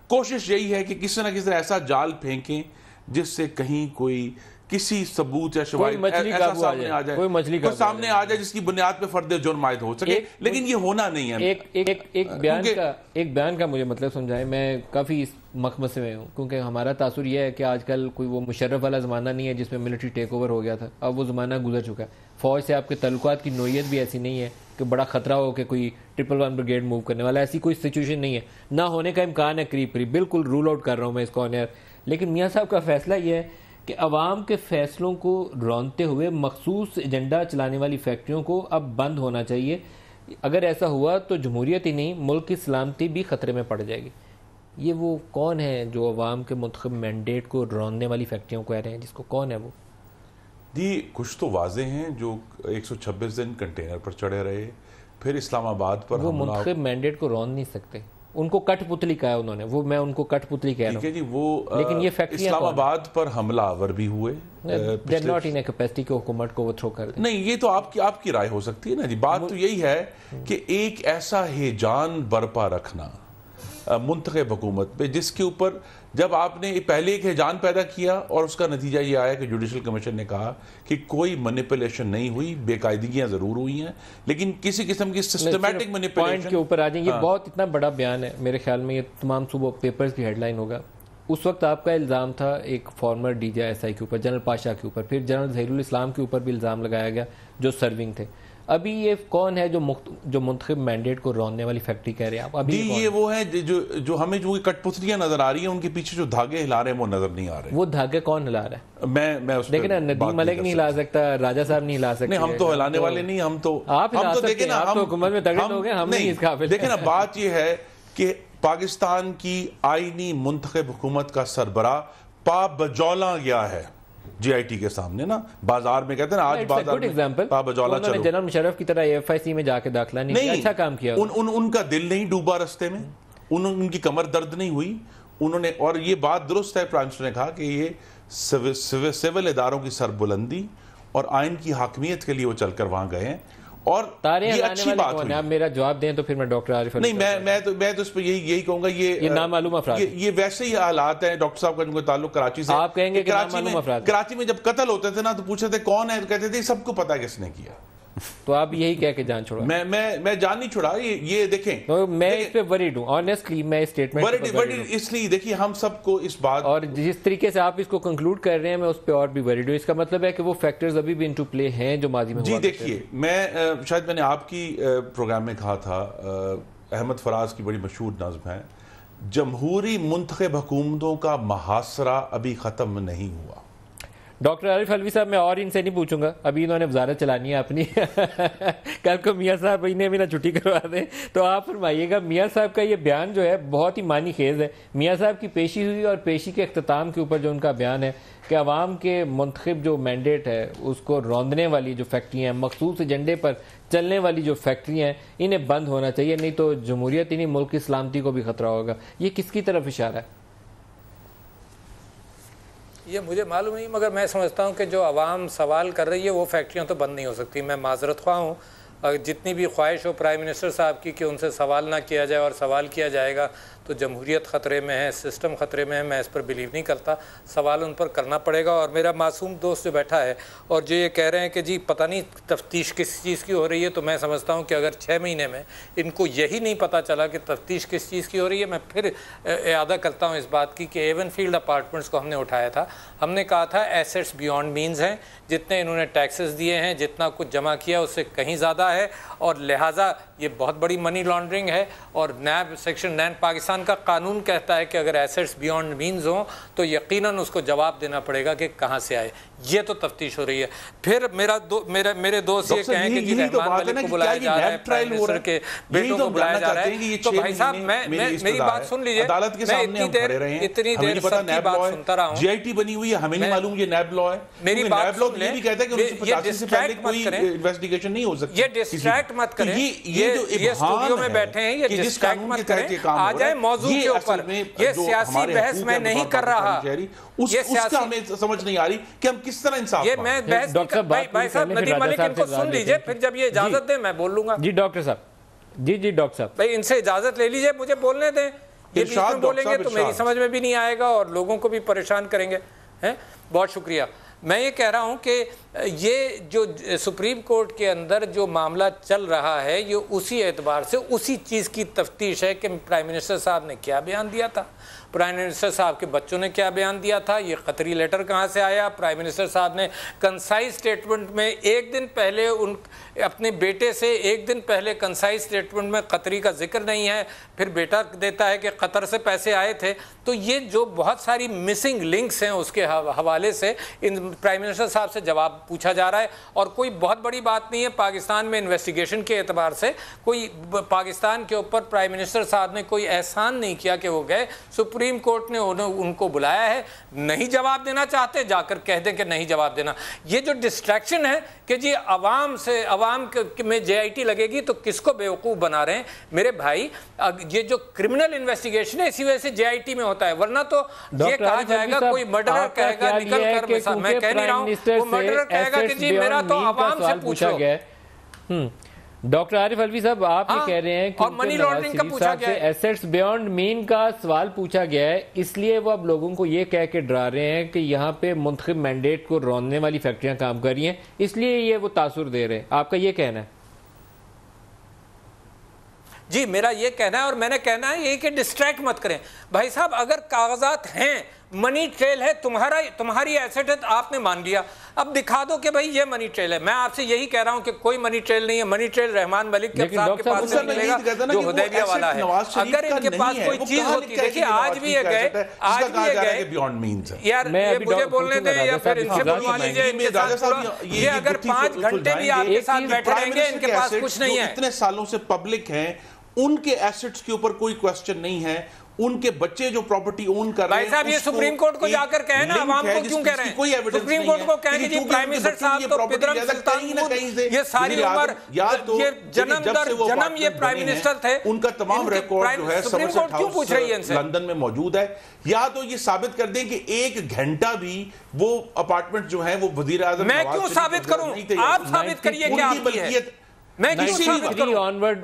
کوشش یہی ہے کہ کسی نہ کسی ایسا جال پھینکیں جس سے کہیں کوئی کسی ثبوت یا شواہد ایسا سامنے آ جائے، کوئی سامنے آ جائے جس کی بنیاد پہ فرد جرم عائد ہو سکے، لیکن یہ ہونا نہیں ہے۔ ایک بیان کا مجھے مطلب سمجھائیں، میں کافی اس مخمصے میں ہوں، کیونکہ ہمارا تاثر یہ ہے کہ آج کل کوئی وہ مشرف والا زمانہ نہیں ہے جس میں ملٹری ٹیک اوور ہو گیا تھا، اب وہ زمانہ گزر چکا ہے۔ فوج سے آپ کے تعلقات کی نوعیت بھی ایسی نہیں ہے کہ بڑا خطرہ ہو کہ کوئی 111 بریگیڈ موو کرنے والا، ایسی کوئی سچویشن نہیں ہے، نہ ہونے کا امکان ہے قریب قریب، بالکل رول آؤٹ کر رہا ہوں میں اس کو آن ایئر۔ لیکن میاں صاحب کا فیصلہ یہ ہے کہ عوام کے فیصلوں کو رونتے ہوئے مخصوص ایجنڈا چلانے والی فیکٹریوں کو اب بند ہونا چاہیے۔ اگر ایسا ہوا تو جمہوریت ہی نہیں ملک کی سلامتی بھی خطرے میں پڑ جائے گی. یہ وہ کون ہے جو عوام کے منتخب مینڈیٹ کو روندنے والی فیکٹریوں کو کہہ رہے ہیں؟ جس کو کون ہے وہ؟ جی کچھ تو واضح ہیں جو 126 دن کنٹینر پر چڑھے رہے، پھر اسلام آباد پر وہ منتخب مینڈیٹ کو روند نہیں سکتے. ان کو کٹ پتلی کہا ہے انہوں نے، وہ میں ان کو کٹ پتلی کہہ رہا ہوں. جی وہ لیکن یہ فیکٹریاں اسلام آباد پر حملہ آور بھی ہوئے. they're not in a capacity کہ حکومت کو وہ تھرو کر دیں. نہیں، یہ تو آپ کی رائے ہو سکتی ہے نا جی. بات تو یہی ہے کہ ایک ایسا ہیجان برپا رکھنا منتخب حکومت پہ جس کے اوپر جب آپ نے پہلے ایک ہیجان پیدا کیا اور اس کا نتیجہ یہ آیا کہ جوڈیشل کمیشن نے کہا کہ کوئی مینیپولیشن نہیں ہوئی، بے قاعدگیاں ضرور ہوئی ہیں لیکن کسی قسم کی سسٹمیٹک مینیپولیشن. پوائنٹ کے اوپر آ جائیں. یہ بہت اتنا بڑا بیان ہے، میرے خیال میں یہ تمام صوبہ پیپرز کی ہیڈ لائن ہوگا. اس وقت آپ کا الزام تھا ایک former D G S I کے اوپر، جنرل پاشا کے اوپر، پھر جنرل ظہیر الاسلام کے اوپر بھی الزام لگایا گیا جو سرونگ تھے. ابھی یہ کون ہے جو منتخب مینڈیٹ کو روندنے والی فیکٹری کہہ رہے ہیں آپ؟ ابھی یہ وہ ہیں جو ہمیں جو کٹ پتلیاں نظر آ رہی ہیں، ان کے پیچھے جو دھاگے ہلا رہے ہیں وہ نظر نہیں آ رہے. وہ دھاگے کون ہلا رہا ہے؟ میں اس لیکن ندیم ملک نہیں ہلا سکتا، راجہ صاحب نہیں ہلا سکتے. نہیں، ہم تو ہلانے والے نہیں. ہم تو دیکھیں نا، آپ تو حکومت میں تگڑے لوگ ہیں، ہم نہیں اس قابل. دیکھیں نا، بات یہ ہے کہ پاکستان کی آئینی منتخب حکومت کا سربراہ پا بجولا گیا ہے جی آئی ٹی کے سامنے نا. بازار میں کہتے ہیں آج بازار میں پا بجولا چلو. جنرل مشرف کی طرح ایف آئی سی میں جا کے داخلہ نہیں کیا، اچھا کام کیا. ان کا دل نہیں ڈوبا رستے میں، ان کی کمر درد نہیں ہوئی. انہوں نے، اور یہ بات درست ہے پرائم منسٹر نے کہا کہ یہ سول اداروں کی سربلندی اور آئین کی حاکمیت کے لیے وہ چل کر وہاں گئے ہیں. اور یہ اچھی بات ہوئی. آپ میرا جواب دیں تو پھر میں ڈاکٹر عارف نہیں، میں تو اس پہ یہی کہوں گا، یہ نامعلوم افراد، یہ ویسے ہی حالات ہیں ڈاکٹر صاحب کا جن کا تعلق کراچی سے. آپ کہیں گے کہ نامعلوم افراد. کراچی میں جب قتل ہوتے تھے نا تو پوچھتے تھے کون ہے، تو کہتے تھے سب کو پتا کس نے کیا. تو آپ یہی کہہ کے جان چھوڑا. میں جان نہیں چھوڑا. یہ دیکھیں، میں اس پہ وریڈ ہوں آنیسٹلی. میں اسٹیٹمنٹ اس لیے دیکھیے ہم سب کو اس بات، اور جس طریقے سے آپ اس کو کنکلوڈ کر رہے ہیں میں اس پہ اور بھی وریڈ ہوں. اس کا مطلب ہے کہ وہ فیکٹرز ابھی بھی انٹو پلے ہیں جو ماضی میں. جی دیکھیے، شاید میں نے آپ کی پروگرام میں کہا تھا، احمد فراز کی بڑی مشہور نظم ہے، جمہوری منتخب حکومتوں کا محاصرہ ابھی ختم نہیں ہوا. ڈاکٹر عارف حلوی صاحب، میں اور ان سے نہیں پوچھوں گا، ابھی انہوں نے وزارت چلانی ہے اپنی. کل کو میاں صاحب انہیں بھی نہ چھٹی کروا دیں تو آپ فرمائیے گا. میاں صاحب کا یہ بیان جو ہے بہت ہی معنی خیز ہے. میاں صاحب کی پیشی ہوئی اور پیشی کے اختتام کے اوپر جو ان کا بیان ہے کہ عوام کے منتخب جو مینڈیٹ ہے اس کو روندنے والی جو فیکٹریاں ہیں، مخصوص ایجنڈے پر چلنے والی جو فیکٹریاں ہیں، انہیں بند ہونا چاہیے، نہیں تو جمہوریت ہی نہیں ملک کی سلامتی کو بھی خطرہ ہوگا. یہ کس کی طرف اشارہ ہے؟ یہ مجھے معلوم نہیں، مگر میں سمجھتا ہوں کہ جو عوام سوال کر رہی ہے وہ فیکٹریاں تو بند نہیں ہو سکتی. میں معذرت خواہ ہوں، جتنی بھی خواہش ہو پرائم منسٹر صاحب کی کہ ان سے سوال نہ کیا جائے، اور سوال کیا جائے گا تو جمہوریت خطرے میں ہے، سسٹم خطرے میں ہے. میں اس پر بلیو نہیں کرتا. سوال ان پر کرنا پڑے گا. اور میرا معصوم دوست جو بیٹھا ہے اور جو یہ کہہ رہے ہیں کہ جی پتہ نہیں تفتیش کس چیز کی ہو رہی ہے، تو میں سمجھتا ہوں کہ اگر 6 مہینے میں ان کو یہی نہیں پتہ چلا کہ تفتیش کس چیز کی ہو رہی ہے. میں پھر اعادہ کرتا ہوں اس بات کی کہ ایون فیلڈ اپارٹمنٹس کو ہم نے اٹھایا تھا. ہم نے کہا تھا ایسیٹس بیونڈ مینز ہیں، جتنے انہوں نے ٹیکسز دیے ہیں، جتنا کچھ جمع کیا اس سے کہیں زیادہ ہے، اور لہٰذا یہ بہت بڑی منی لانڈرنگ ہے. اور نیب سیکشن 9 پاکستان کا قانون کہتا ہے کہ اگر ایسیٹس بیونڈ مینز ہوں تو یقیناً اس کو جواب دینا پڑے گا کہ کہاں سے آئے. یہ تو تفتیش ہو رہی ہے. پھر میرے دوست یہ کہیں کہ جی رحمان ملک کو بلایا جا رہا ہے، پرائم منسٹر کے بیٹوں کو بلایا جا رہا ہے. تو بھائی صاحب میری بات سن لیجئے. میں اتنی دیر سب کی بات سنتا رہا ہوں. جی آئی ٹی بنی ہوئی ہے، ہمیں نہیں معلوم یہ نیب لا ہے. میری بات سن لیں. یہ بھی کہتا ہے کہ 1985 سے پہلے کوئی انویسٹیگیشن نہیں ہو سکتی. یہ ڈسٹریکٹ مت کریں. یہ اسٹوڈیو میں بیٹھے ہیں، یہ ڈسٹریکٹ مت کریں. آ جائیں موضوع کے اوپر. یہ سیاسی بحث میں نہیں کر رہا. اس کا ہمیں سمجھ نہیں آ رہی کہ ہم کس طرح انصاف یہ میں بحث بھائی صاحب ندیم ملک ان کو سن لیجئے، پھر جب یہ اجازت دیں میں بول لوں گا. جی ڈاکٹر صاحب، جی ڈاکٹر صاحب، بھائی ان سے اجازت لے لیجئے، مجھے بولنے دیں. یہ بیچ میں بولیں گے تو میری سمجھ میں بھی نہیں آئے گا اور لوگوں کو بھی پریشان کریں گے. بہت شکریہ. میں یہ کہہ رہا ہوں کہ یہ جو سپریم کورٹ کے اندر جو معاملہ چل رہا ہے یہ اسی اعتبار سے اسی چیز کی تفتیش ہے کہ پرائم منسٹر صاحب نے کیا بیان دیا تھا. پرائم منسٹر صاحب کے بچوں نے کیا بیان دیا تھا, یہ قطری لیٹر کہاں سے آیا. پرائم منسٹر صاحب نے کنسائز اسٹیٹمنٹ میں ایک دن پہلے اپنے بیٹے سے ایک دن پہلے کنسائز اسٹیٹمنٹ میں قطری کا ذکر نہیں ہے, پھر بیٹا دیتا ہے کہ قطر سے پیسے آئے تھے. تو یہ جو بہت ساری مسنگ لنکس ہیں اس کے حوالے سے ان پرائم منسٹر صاحب سے جواب پوچھا جا رہا ہے. اور کوئی بہت بڑی بات نہیں ہے پاکستان میں انویسٹیگیشن کے اعتبار سے, کوئی پاکستان کے اوپر پرائم منسٹر صاحب نے کوئی احسان نہیں کیا کہ وہ گئے, سپریم کورٹ نے ان کو بلایا ہے, نہیں جواب دینا چاہتے جا کر کہہ دیں کہ نہیں جواب دینا. یہ جو ڈسٹریکشن ہے کہ جی عوام میں جے آئی ٹی لگے گی تو کس کو بیوقوف بنا رہے ہیں میرے بھائی. یہ جو کرمنل انویسٹیگیشن ہے اسی وجہ سے جے آئی ٹی میں ہوتا ہے, ورنہ تو یہ کہا جائے گا کوئی مرڈرر کہے گا نکل کر, میں کہہ نہیں رہا ہوں, وہ مرڈرر کہے گا کہ جی میرا تو عوام سے پوچھو. ڈاکٹر عارف الوی صاحب آپ یہ کہہ رہے ہیں کہ منی لانڈرنگ کا پوچھا گیا ہے, ایسٹس بیونڈ مین کا سوال پوچھا گیا ہے, اس لیے وہ اب لوگوں کو یہ کہہ کے ڈرا رہے ہیں کہ یہاں پہ منتخب مینڈیٹ کو روننے والی فیکٹریاں کام کر رہی ہیں, اس لیے یہ وہ تاثر دے رہے ہیں. آپ کا یہ کہنا ہے؟ جی میرا یہ کہنا ہے, اور میں نے کہنا ہے یہ کہ ڈسٹریکٹ مت کریں بھائی صاحب. اگر کاغذات ہیں, منی ٹریل ہے, تمہاری ایسٹ ہے, آپ نے مان لیا, اب دکھا دو کہ بھائی یہ منی ٹریل ہے. میں آپ سے یہی کہہ رہا ہوں کہ کوئی منی ٹریل نہیں ہے. منی ٹریل رحمان ملک کے صاحب کے پاس سے ملے گا جو حدیبیہ والا ہے. اگر ان کے پاس کوئی چیز ہوتی, دیکھیے آج بھی یہ گئے, یار یہ مجھے بولنے دیں یا پھر ان سے بلوا لیجیے. یہ اگر 5 گھنٹے بھی آپ کے ساتھ بیٹھے رہیں گے, ان کے پاس کچھ نہیں ہے. اتنے سالوں سے پبلک ہیں, ان کے ایسٹس کے اوپر کوئی کوسچن نہیں ہے, ان کے بچے جو پراپرٹی اون کر رہے ہیں. بھائی صاحب یہ سپریم کورٹ کو جا کر کہیں نا, عوام کو کیوں کہہ رہے ہیں؟ سپریم کورٹ کو کہیں کہ جی پرائم منسٹر صاحب تو پدرم سلطان یہ ساری عمر یہ جنم در جنم یہ پرائم منسٹر تھے, ان کا تمام ریکارڈ جو ہے سپریم کورٹ کیوں پوچھ رہی ہے ان سے؟ لندن میں موجود ہے. یا تو یہ ثابت کر دیں کہ 1 گھنٹا بھی وہ اپارٹمنٹ جو ہے وہ وزیر اعظم میں کیوں ثابت کروں؟ آپ ثابت کریے کہ آپ کی ہے. میں کیوں ثابت کروں؟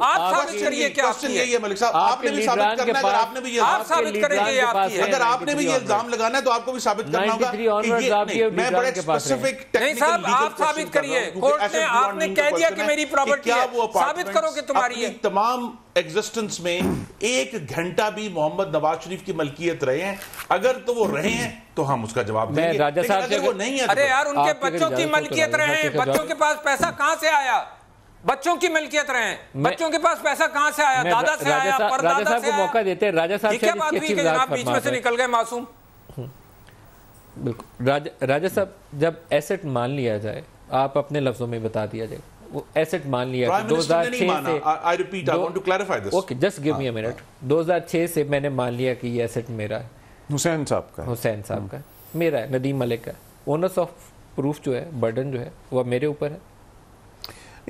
آپ ثابت کریے کہ آپ کی ہے. ملک صاحب آپ نے بھی ثابت کرنا ہے, اگر آپ نے بھی یہ آپ ثابت کریں کہ آپ کی ہے. اگر آپ نے بھی یہ الزام لگانا ہے تو آپ کو بھی ثابت کرنا ہوگا کہ یہ میں بڑے اسپیسیفک نہیں صاحب آپ ثابت کریے. کورٹ نے آپ نے کہہ دیا کہ میری پراپرٹی ہے, ثابت کرو کہ تمہاری ہے. تمام ایگزسٹنس میں 1 گھنٹہ بھی محمد نواز شریف کی ملکیت رہے ہیں, اگر تو وہ رہے ہیں تو ہم اس کا جواب دیں گے, لیکن اگر وہ نہیں ہے. ارے یار ان کے بچوں کی ملکیت رہے ہیں, بچوں کے پاس پیسہ کہاں سے آیا؟ بچوں کی ملکیت رہے ہیں, بچوں کے پاس پیسہ کہاں سے آیا؟ دادا سے آیا, پردادا سے آیا. موقع دیتے ہیں راجہ صاحب, یہ کیا بات ہوئی کہ جناب بیچ میں سے نکل گئے معصوم؟ بالکل راجہ صاحب, جب ایسٹ مان لیا جائے, آپ اپنے لفظوں میں بتا دیا جائے, وہ ایسٹ مان لیا کہ 2006 سے میں نے مان لیا کہ یہ ایسٹ میرا ہے, حسین صاحب کا میرا ہے, ندیم ملک کا. اونرس آف پروف جو ہے, برڈن جو ہے وہ میرے اوپر ہے.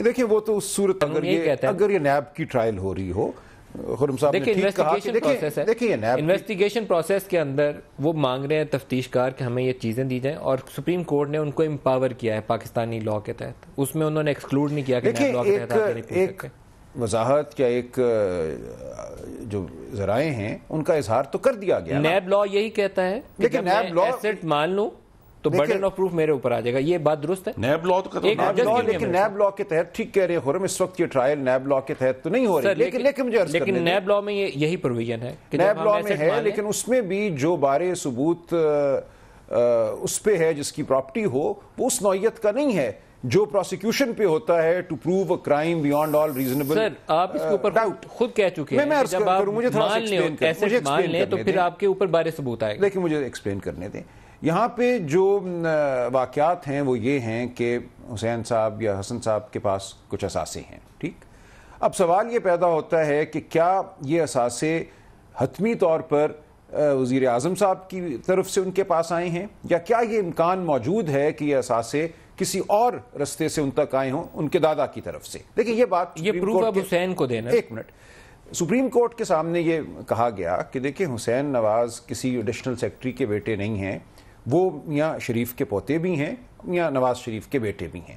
دیکھیں وہ تو اس صورت اگر یہ نیب کی ٹرائل ہو رہی ہو, خرم صاحب نے ٹھیک کہا کہ دیکھیں یہ نیب انویسٹیگیشن پروسیس کے اندر وہ مانگ رہے ہیں تفتیشکار کہ ہمیں یہ چیزیں دی جائیں, اور سپریم کورٹ نے ان کو امپاور کیا ہے پاکستانی لاء کے تحت, اس میں انہوں نے ایکسکلوڈ نہیں کیا کہ نیب لاء کے تحت ایک وضاحت یا ایک جو ذرائع ہیں ان کا اظہار تو کر دیا گیا. نیب لاء یہی کہتا ہے کہ جب میں ایسٹ مان لوں تو برڈن آف پروف میرے اوپر آ جائے گا. یہ بات درست ہے؟ نیب لاء تو لیکن نیب لاء کے تحت ٹھیک کہہ رہے ہیں خرم, اس وقت یہ ٹرائل نیب لاء کے تحت تو نہیں ہو رہی, لیکن نیب لاء میں یہی پروویژن ہے, نیب لاء میں ہے, لیکن اس میں بھی جو بارے ثبوت اس پہ ہے جس کی پراپرٹی ہو وہ اس نوعیت کا نہیں ہے جو پروسیکیوشن پہ ہوتا ہے to prove a crime beyond all reasonable. Sir آپ اس کے اوپر خود کہہ چکے ہیں جب آپ مان لیں تو پھر آپ کے اوپر بارے ثبوت آئے گا. لیکن مجھے ایکسپلین کرنے دیں. یہاں پہ جو واقعات ہیں وہ یہ ہیں کہ حسین صاحب یا حسن صاحب کے پاس کچھ اثاثے ہیں, ٹھیک. اب سوال یہ پیدا ہوتا ہے کہ کیا یہ اثاثے حتمی طور پر وزیر اعظم صاحب کی طرف سے ان کے پاس آئے ہیں, یا کیا یہ امکان موجود ہے کہ یہ اثاثے کسی اور رستے سے ان تک آئے ہوں ان کے دادا کی طرف سے. دیکھیں یہ بات یہ پروف اب حسین کو دینا. ایک منٹ, سپریم کورٹ کے سامنے یہ کہا گیا کہ دیکھیں حسین نواز کسی ایڈیشنل سیکرٹری کے بیٹے نہیں ہیں, وہ میاں شریف کے پوتے بھی ہیں, میاں نواز شریف کے بیٹے بھی ہیں.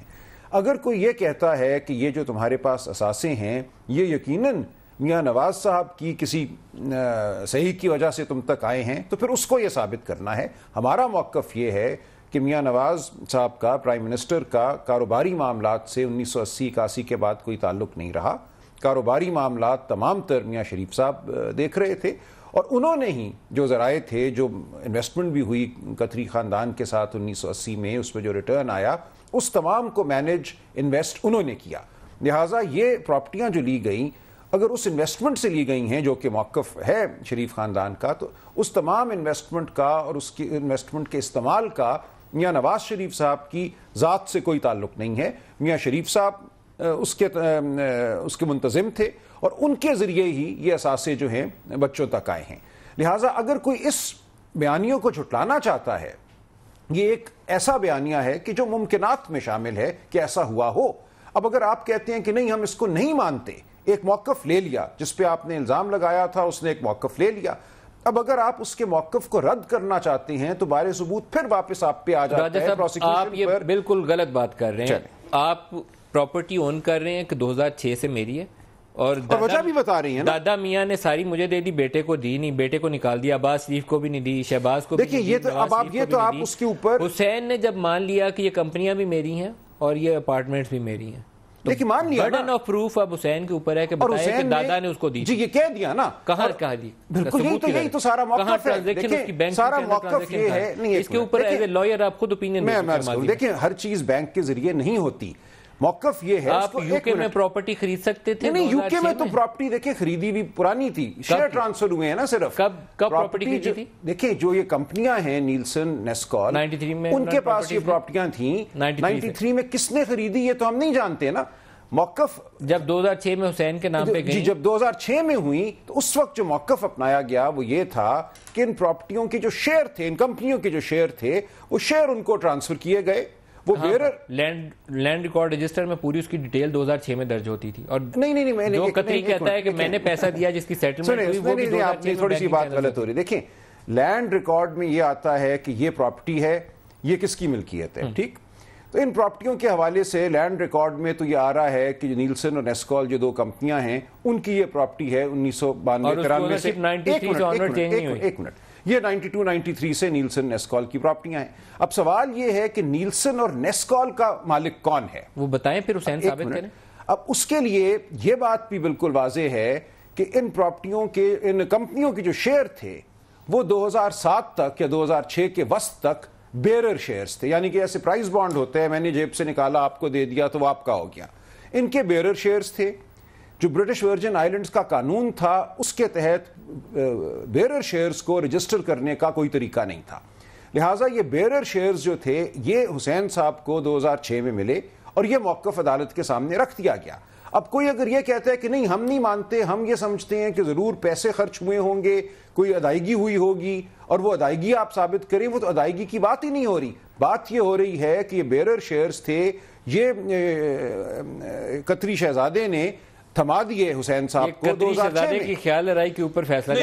اگر کوئی یہ کہتا ہے کہ یہ جو تمہارے پاس اثاثے ہیں یہ یقیناً میاں نواز صاحب کی کسی صحیح کی وجہ سے تم تک آئے ہیں, تو پھر اس کو یہ ثابت کرنا ہے. ہمارا موقف یہ ہے کہ میاں نواز صاحب کا پرائم منسٹر کا کاروباری معاملات سے 1980-81 کے بعد کوئی تعلق نہیں رہا. کاروباری معاملات تمام تر میاں شریف صاحب دیکھ رہے تھے, اور انہوں نے ہی جو ذرائع تھے، جو انویسٹمنٹ بھی ہوئی قطری خاندان کے ساتھ 1980 میں، اس پہ جو ریٹرن آیا، اس تمام کو مینج انویسٹ انہوں نے کیا. لہٰذا یہ پراپرٹیاں جو لی گئیں اگر اس انویسٹمنٹ سے لی گئی ہیں جو کہ موقف ہے شریف خاندان کا، تو اس تمام انویسٹمنٹ کا اور اس کی انویسٹمنٹ کے استعمال کا میاں نواز شریف صاحب کی ذات سے کوئی تعلق نہیں ہے. میاں شریف صاحب اس کے منتظم تھے اور ان کے ذریعے ہی یہ اثاثے جو ہیں بچوں تک آئے ہیں. لہٰذا اگر کوئی اس بیانیوں کو جھٹلانا چاہتا ہے، یہ ایک ایسا بیانیہ ہے کہ جو ممکنات میں شامل ہے کہ ایسا ہوا ہو. اب اگر آپ کہتے ہیں کہ نہیں ہم اس کو نہیں مانتے، ایک موقف لے لیا، جس پہ آپ نے الزام لگایا تھا اس نے ایک موقف لے لیا، اب اگر آپ اس کے موقف کو رد کرنا چاہتے ہیں تو بار ثبوت پھر واپس آپ پہ آ جاتا ہے. آپ یہ بالکل غلط بات کر رہے ہیں. آپ پراپرٹی اون کر رہے ہیں کہ 2006 سے میری ہے، اور وجہ بھی بتا رہی ہیں نا. دادا میاں نے ساری مجھے دے دی، بیٹے کو دی نہیں، بیٹے کو نکال دیا، عباس شریف کو بھی نہیں دی، شہباز کو بھی نہیں دی. دیکھیں یہ تو اب آپ یہ تو آپ اس کے اوپر حسین نے جب مان لیا کہ یہ کمپنیاں بھی میری ہیں اور یہ اپارٹمنٹس بھی میری ہیں، دیکھیں مان لیا برڈن آف پروف اب حسین کے اوپر ہے کہ بتائے کہ دادا نے اس کو دی. جی یہ کہہ دیا نا. کہاں کہا دی؟ بالکل یہی تو سارا موقف ہے. سارا موقف یہ ہے نہیں، اس کے اوپر ایز اے لائر آپ خود اوپینین دیکھیں ہر چیز بینک کے ذریعے نہیں ہوتی. موقف یہ ہے آپ یو کے میں پراپرٹی خرید سکتے تھے. نہیں یو کے میں تو پراپرٹی دیکھیں خریدی بھی پرانی تھی، شیئر ٹرانسفر ہوئے ہیں نا صرف. کب پراپرٹی خریدی تھی؟ دیکھیں جو یہ کمپنیاں ہیں نیلسن نیسکول 93 میں ان کے پاس یہ پراپرٹیاں تھیں. 93 میں کس نے خریدی یہ تو ہم نہیں جانتے نا. موقف جب 2006 میں حسین کے نام پہ گئی، جب 2006 میں ہوئی تو اس وقت جو موقف اپنایا گیا وہ یہ تھا کہ ان پراپرٹیوں کے جو شیئر تھے، ان کمپنیوں کے جو شیئر تھے، وہ شیئر ان کو ٹرانسفر کیے گئے. وہ بیرر لینڈ ریکارڈ رجسٹر میں پوری اس کی ڈیٹیل 2006 میں درج ہوتی تھی. اور نہیں میں جو قطری کہتا ہے کہ میں نے پیسہ دیا جس کی سیٹلمنٹ ہوئی، وہ بھی 2006 میں تھوڑی سی بات غلط ہو رہی. دیکھیں لینڈ ریکارڈ میں یہ آتا ہے کہ یہ پراپرٹی ہے، یہ کس کی ملکیت ہے، ٹھیک. تو ان پراپرٹیوں کے حوالے سے لینڈ ریکارڈ میں تو یہ آ رہا ہے کہ نیلسن اور نیسکول جو دو کمپنیاں ہیں ان کی یہ پراپرٹی ہے 1992-93 سے. ایک منٹ یہ 92-93 سے نیلسن نیسکول کی پراپرٹیاں ہیں. اب سوال یہ ہے کہ نیلسن اور نیسکول کا مالک کون ہے، وہ بتائیں پھر حسین ثابت کریں. اب اس کے لیے یہ بات بھی بالکل واضح ہے کہ ان پراپرٹیوں کے، ان کمپنیوں کے جو شیئر تھے وہ 2007 تک یا 2006 کے وسط تک بیرر شیئرز تھے. یعنی کہ ایسے پرائز بانڈ ہوتے ہیں، میں نے جیب سے نکالا آپ کو دے دیا تو وہ آپ کا ہو گیا. ان کے بیرر شیئرز تھے. جو برٹش ورجن آئلینڈز کا قانون تھا اس کے تحت بیرر شیئرز کو رجسٹر کرنے کا کوئی طریقہ نہیں تھا. لہٰذا یہ بیرر شیئرز جو تھے یہ حسین صاحب کو 2006 میں ملے اور یہ موقف عدالت کے سامنے رکھ دیا گیا. اب کوئی اگر یہ کہتا ہے کہ نہیں ہم نہیں مانتے، ہم یہ سمجھتے ہیں کہ ضرور پیسے خرچ ہوئے ہوں گے، کوئی ادائیگی ہوئی ہوگی اور وہ ادائیگی آپ ثابت کریں، وہ تو ادائیگی کی بات ہی نہیں ہو رہی. بات یہ ہو رہی ہے کہ یہ بیرر شیئرز تھے، یہ قطری شہزادے نے تھما دیے حسین صاحب کو 2006 میں. کی خیال رائے کے اوپر فیصلہ میں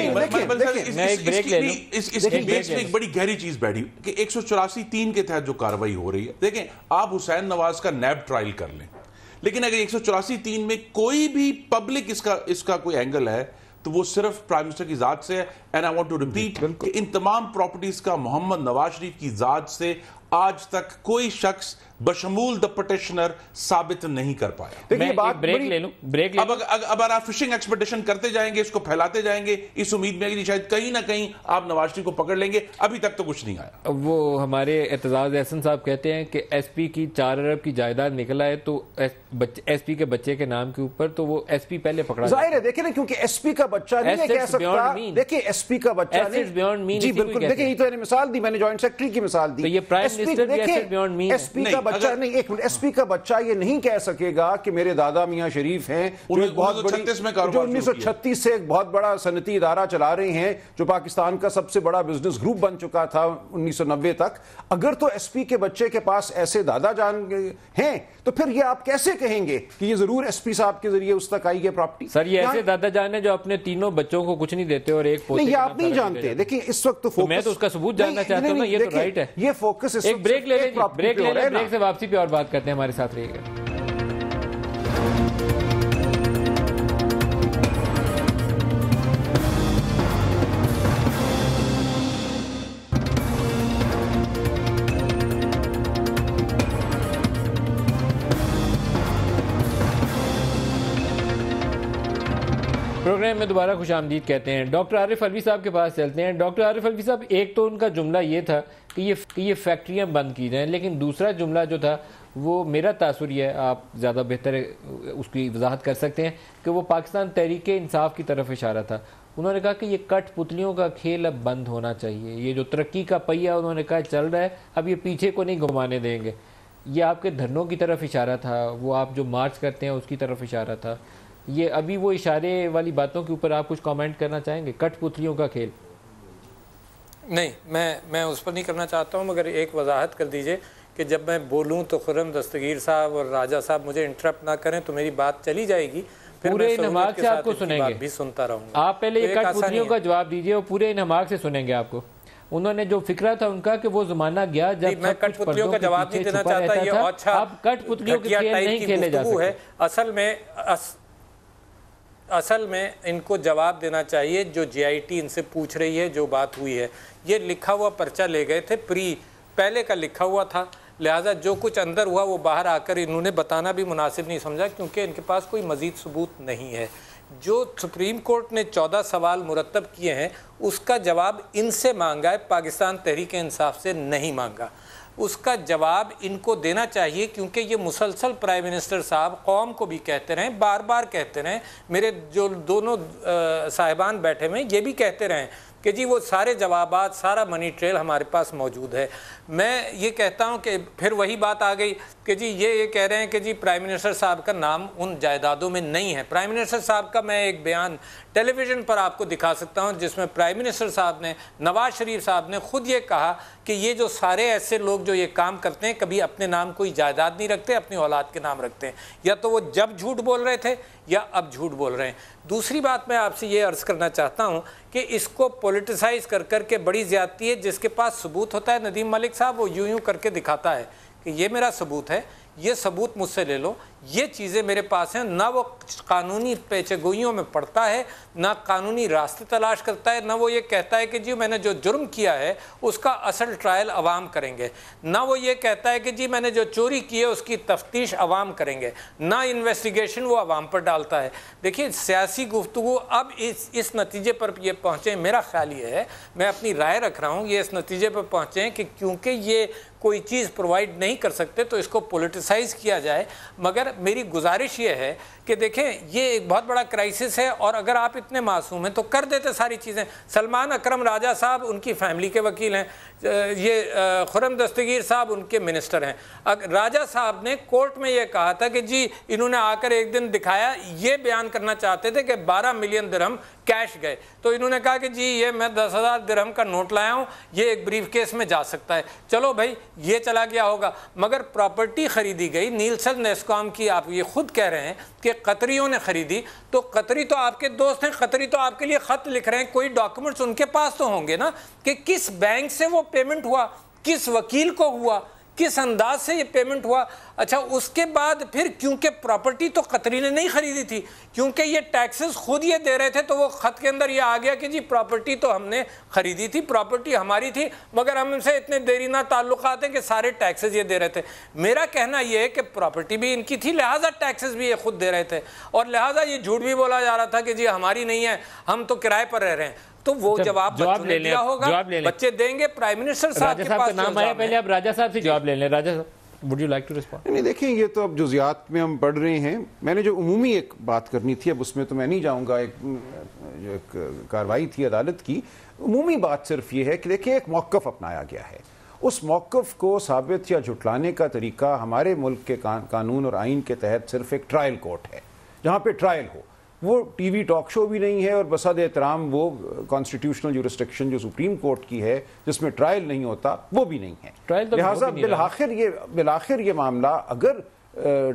ایک بریک لے لوں. اس بیس میں ایک بڑی گہری چیز بیٹھی کہ 184(3) کے تحت جو کاروائی ہو رہی ہے. دیکھیں آپ حسین نواز کا نیب ٹرائل کر لیں، لیکن اگر 184(3) میں کوئی بھی پبلک اس کا کوئی اینگل ہے تو وہ صرف پرائم منسٹر کی ذات سے ہے. And I want to repeat کہ ان تمام پراپرٹیز کا محمد نواز شریف کی ذات سے آج تک کوئی شخص بشمول دا پٹیشنر ثابت نہیں کر پایا. میں ایک بریک لے لوں. اب اگر آپ فشنگ ایکسپیڈیشن کرتے جائیں گے، اس کو پھیلاتے جائیں گے، اس امید میں کہ شاید کہیں نہ کہیں آپ نواز شریف کو پکڑ لیں گے. ابھی تک تو کچھ نہیں آیا. وہ ہمارے اعتزاز احسن صاحب کہتے ہیں کہ ایس پی کی 4 ارب کی جائیداد نکلا ہے تو ایس پی کے بچے کے نام کے اوپر، تو وہ ایس پی پہلے پکڑا. ظاہر ہے دیکھیں نا، کیونکہ ایس پی کا بچہ نہیں کہہ سکتا. دیکھیں ایس پی کا بچہ نہیں، جی بالکل. دیکھیں یہ تو میں نے مثال دی، میں نے جوائنٹ سیکرٹری کی مثال دی. تو یہ پرائم منسٹر بھی ایسٹ بیونڈ مین. ایس پی کا بچہ نہیں، ایک منٹ، ایس پی کا بچہ یہ نہیں کہہ سکے گا کہ میرے دادا میاں شریف ہیں جو ایک بہت بڑی، جو 1936 سے ایک بہت بڑا صنعتی ادارہ چلا رہے ہیں، جو پاکستان کا سب سے بڑا بزنس گروپ بن چکا تھا 1990 تک. اگر تو ایس پی کے بچے کے پاس ایسے دادا جان ہیں تو پھر یہ آپ کیسے کہیں گے کہ یہ ضرور ایس پی صاحب کے ذریعے اس تک آئی ہے پراپرٹی؟ سر یہ ایسے دادا جان ہیں جو اپنے تینوں بچوں کو کچھ نہیں دیتے اور ایک پوتے. نہیں یہ آپ نہیں جانتے. دیکھیں اس وقت تو فوکس، میں تو اس کا ثبوت جاننا چاہتا ہوں نا. یہ تو رائٹ ہے. یہ فوکس ایک بریک لے لیں، بریک لے لیں، بریک سے واپسی پہ اور بات کرتے ہیں. ہمارے ساتھ رہیے گا. پروگرام میں دوبارہ خوش آمدید کہتے ہیں. ڈاکٹر عارف الوی صاحب کے پاس چلتے ہیں. ڈاکٹر عارف الوی صاحب، ایک تو ان کا جملہ یہ تھا کہ یہ فیکٹریاں بند کی جائیں، لیکن دوسرا جملہ جو تھا وہ میرا تاثر یہ ہے، آپ زیادہ بہتر اس کی وضاحت کر سکتے ہیں، کہ وہ پاکستان تحریک انصاف کی طرف اشارہ تھا. انہوں نے کہا کہ یہ کٹ پتلیوں کا کھیل اب بند ہونا چاہیے. یہ جو ترقی کا پہیہ انہوں نے کہا چل رہا ہے، اب یہ پیچھے کو نہیں گھمانے دیں گے. یہ آپ کے دھرنوں کی طرف اشارہ تھا، وہ آپ جو مارچ کرتے ہیں اس کی طرف اشارہ تھا. یہ ابھی وہ اشارے والی باتوں کے اوپر آپ کچھ کامنٹ کرنا چاہیں گے؟ کٹ پتلیوں کا کھیل. نہیں، میں اس پر نہیں کرنا چاہتا ہوں، مگر ایک وضاحت کر دیجئے کہ جب میں بولوں تو خرم دستگیر صاحب اور راجہ صاحب مجھے انٹرپٹ نہ کریں تو میری بات چلی جائے گی، پھر پورے میں انہماک کے سے آپ ساتھ کو اس کی سنیں بات گے. بھی سنتا رہوں گا. آپ پہلے یہ کٹ پتلیوں کا جواب دیجئے اور پورے انہماک سے سنیں گے آپ کو. انہوں نے جو فکرہ تھا ان کا کہ وہ زمانہ گیا جب میں کٹ پتلیوں کا جواب نہیں دینا چاہتا، یہ اچھا اب کٹ پتلیوں کے کھیل نہیں کھیلے جا سکتے. اصل میں ان کو جواب دینا چاہیے جو جے آئی ٹی ان سے پوچھ رہی ہے، جو بات ہوئی ہے. یہ لکھا ہوا پرچہ لے گئے تھے، پہلے کا لکھا ہوا تھا، لہٰذا جو کچھ اندر ہوا وہ باہر آ کر انہوں نے بتانا بھی مناسب نہیں سمجھا، کیونکہ ان کے پاس کوئی مزید ثبوت نہیں ہے. جو سپریم کورٹ نے 14 سوال مرتب کیے ہیں اس کا جواب ان سے مانگا ہے، پاکستان تحریک انصاف سے نہیں مانگا. اس کا جواب ان کو دینا چاہیے، کیونکہ یہ مسلسل پرائم منسٹر صاحب قوم کو بھی کہتے رہیں، بار بار کہتے رہیں، میرے جو دونوں صاحبان بیٹھے ہوئے یہ بھی کہتے رہیں کہ جی وہ سارے جوابات، سارا منی ٹریل ہمارے پاس موجود ہے. میں یہ کہتا ہوں کہ پھر وہی بات آ گئی کہ جی یہ کہہ رہے ہیں کہ جی پرائم منسٹر صاحب کا نام ان جائیدادوں میں نہیں ہے. پرائم منسٹر صاحب کا میں ایک بیان ٹیلی ویژن پر آپ کو دکھا سکتا ہوں، جس میں پرائم منسٹر صاحب نے، نواز شریف صاحب نے خود یہ کہا کہ یہ جو سارے ایسے لوگ جو یہ کام کرتے ہیں کبھی اپنے نام کوئی جائیداد نہیں رکھتے، اپنی اولاد کے نام رکھتے ہیں. یا تو وہ جب جھوٹ بول رہے تھے یا اب جھوٹ بول رہے ہیں. دوسری بات میں آپ سے یہ عرض کرنا چاہتا ہوں کہ اس کو پولیٹیسائز کر کے بڑی زیادتی ہے. جس کے پاس ثبوت ہوتا ہے ندیم ملک صاحب، وہ یوں کر کے دکھاتا ہے کہ یہ میرا ثبوت ہے، یہ ثبوت مجھ سے لے لو، یہ چیزیں میرے پاس ہیں. نہ وہ قانونی پیچے گوئیوں میں پڑتا ہے، نہ قانونی راستے تلاش کرتا ہے، نہ وہ یہ کہتا ہے کہ جی میں نے جو جرم کیا ہے اس کا اصل ٹرائل عوام کریں گے، نہ وہ یہ کہتا ہے کہ جی میں نے جو چوری کی ہے اس کی تفتیش عوام کریں گے، نہ انویسٹیگیشن وہ عوام پر ڈالتا ہے. دیکھیے سیاسی گفتگو اب اس نتیجے پر یہ پہنچے، میرا خیال یہ ہے، میں اپنی رائے رکھ رہا ہوں، یہ اس نتیجے پر پہنچے ہیں کہ کیونکہ یہ کوئی چیز پرووائڈ نہیں کر سکتے تو اس کو پولیٹیسائز کیا جائے. مگر میری گزارش یہ ہے کہ دیکھیں یہ ایک بہت بڑا کرائسس ہے، اور اگر آپ اتنے معصوم ہیں تو کر دیتے ساری چیزیں. سلمان اکرم راجہ صاحب ان کی فیملی کے وکیل ہیں، یہ خرم دستگیر صاحب ان کے منسٹر ہیں. راجہ صاحب نے کورٹ میں یہ کہا تھا کہ جی انہوں نے آ کر ایک دن دکھایا، یہ بیان کرنا چاہتے تھے کہ 12 ملین درہم کیش گئے، تو انہوں نے کہا کہ جی یہ میں 10,000 درہم کا نوٹ لایا ہوں، یہ ایک بریف کیس میں جا سکتا ہے. چلو بھائی یہ چلا گیا ہوگا، مگر پراپرٹی خریدی گئی نیلسن نیسکام کی، آپ یہ خود کہہ رہے ہیں کہ قطریوں نے خریدی، تو قطری تو آپ کے دوست ہیں، قطری تو آپ کے لیے خط لکھ رہے ہیں، کوئی ڈاکومنٹس ان کے پاس تو ہوں گے نا کہ کس بینک سے وہ پیمنٹ ہوا، کس وکیل کو ہوا، کس انداز سے یہ پیمنٹ ہوا. اچھا اس کے بعد پھر کیونکہ پراپرٹی تو قطری نے نہیں خریدی تھی، کیونکہ یہ ٹیکسز خود یہ دے رہے تھے، تو وہ خط کے اندر یہ آ گیا کہ جی پراپرٹی تو ہم نے خریدی تھی، پراپرٹی ہماری تھی، مگر ہم ان سے اتنے دیرینہ تعلقات ہیں کہ سارے ٹیکسز یہ دے رہے تھے. میرا کہنا یہ ہے کہ پراپرٹی بھی ان کی تھی، لہٰذا ٹیکسز بھی یہ خود دے رہے تھے، اور لہٰذا یہ جھوٹ بھی بولا جا رہا تھا کہ جی ہماری نہیں ہے، ہم تو کرائے پر رہ رہے ہیں. تو وہ جواب لے لیا ہوگا، بچے دیں گے. پرائم منسٹر صاحب کے پاس نام آیا، پہلے آپ راجہ صاحب سے جواب لے لیں. راجہ صاحب would you like to respond؟ نہیں دیکھیں یہ تو اب جزیات میں ہم پڑھ رہے ہیں. میں نے جو عمومی ایک بات کرنی تھی اب اس میں تو میں نہیں جاؤں گا. ایک کارروائی تھی عدالت کی، عمومی بات صرف یہ ہے کہ دیکھیں ایک موقف اپنایا گیا ہے، اس موقف کو ثابت یا جھٹلانے کا طریقہ ہمارے ملک کے قانون اور آئین کے تحت صرف ایک ٹرائل کورٹ ہے جہاں پہ ٹرائل ہو. وہ ٹی وی ٹاک شو بھی نہیں ہے، اور بصد احترام وہ کانسٹیٹیوشنل جورسڈکشن جو سپریم کورٹ کی ہے جس میں ٹرائل نہیں ہوتا وہ بھی نہیں ہے. لہٰذا بالآخر یہ معاملہ اگر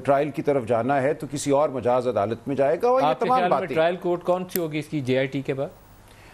ٹرائل کی طرف جانا ہے تو کسی اور مجاز عدالت میں جائے گا. اور یہ تمام باتیں ٹرائل کورٹ کون سی ہوگی اس کی جے آئی ٹی کے بعد؟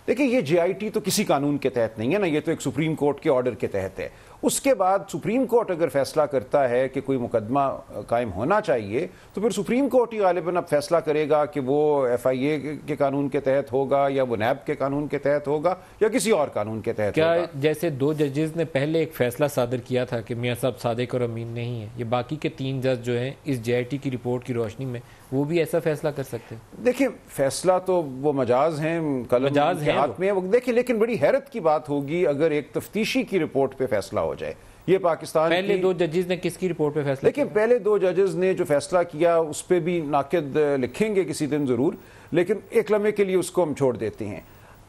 دیکھیں یہ جے آئی ٹی تو کسی قانون کے تحت نہیں ہے نا، یہ تو ایک سپریم کورٹ کے آرڈر کے تحت ہے. اس کے بعد سپریم کورٹ اگر فیصلہ کرتا ہے کہ کوئی مقدمہ قائم ہونا چاہیے تو پھر سپریم کورٹ ہی غالباً اب فیصلہ کرے گا کہ وہ ایف آئی اے کے قانون کے تحت ہوگا یا وہ نیب کے قانون کے تحت ہوگا یا کسی اور قانون کے تحت ہوگا. کیا جیسے 2 ججز نے پہلے ایک فیصلہ صادر کیا تھا کہ میاں صاحب صادق اور امین نہیں ہیں، یہ باقی کے 3 جج جو ہیں اس جے آئی ٹی کی رپورٹ کی روشنی میں وہ بھی ایسا فیصلہ کر سکتے ہیں؟ دیکھیں فیصلہ تو وہ مجاز ہیں، قلم کے ہاتھ میں دیکھیں، لیکن بڑی حیرت کی بات ہوگی اگر ایک تفتیشی کی رپورٹ پہ فیصلہ ہو جائے. یہ پاکستان پہلے 2 ججز نے کس کی رپورٹ پہ فیصلہ لیکن پہلے 2 ججز نے جو فیصلہ کیا اس پہ بھی ناقد لکھیں گے کسی دن ضرور، لیکن ایک لمحے کے لیے اس کو ہم چھوڑ دیتے ہیں.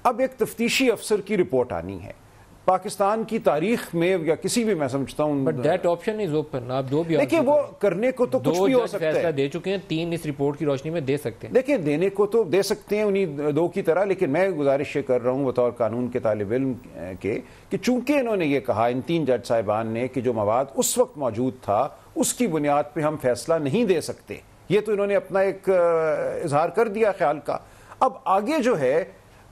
اب ایک تفتیشی افسر کی رپورٹ آنی ہے پاکستان کی تاریخ میں یا کسی بھی، میں سمجھتا ہوں but that option is open. آپ 2 بھی دیکھیں وہ کرنے کو تو کچھ بھی ہو سکتا ہے. فیصلہ دے چکے ہیں، 3 اس رپورٹ کی روشنی میں دے سکتے ہیں. دیکھیں دینے کو تو دے سکتے ہیں انہیں 2 کی طرح، لیکن میں گزارش یہ کر رہا ہوں بطور قانون کے طالب علم کے کہ چونکہ انہوں نے یہ کہا ان 3 جج صاحبان نے کہ جو مواد اس وقت موجود تھا اس کی بنیاد پہ ہم فیصلہ نہیں دے سکتے، یہ تو انہوں نے اپنا ایک اظہار کر دیا خیال کا. اب آگے جو ہے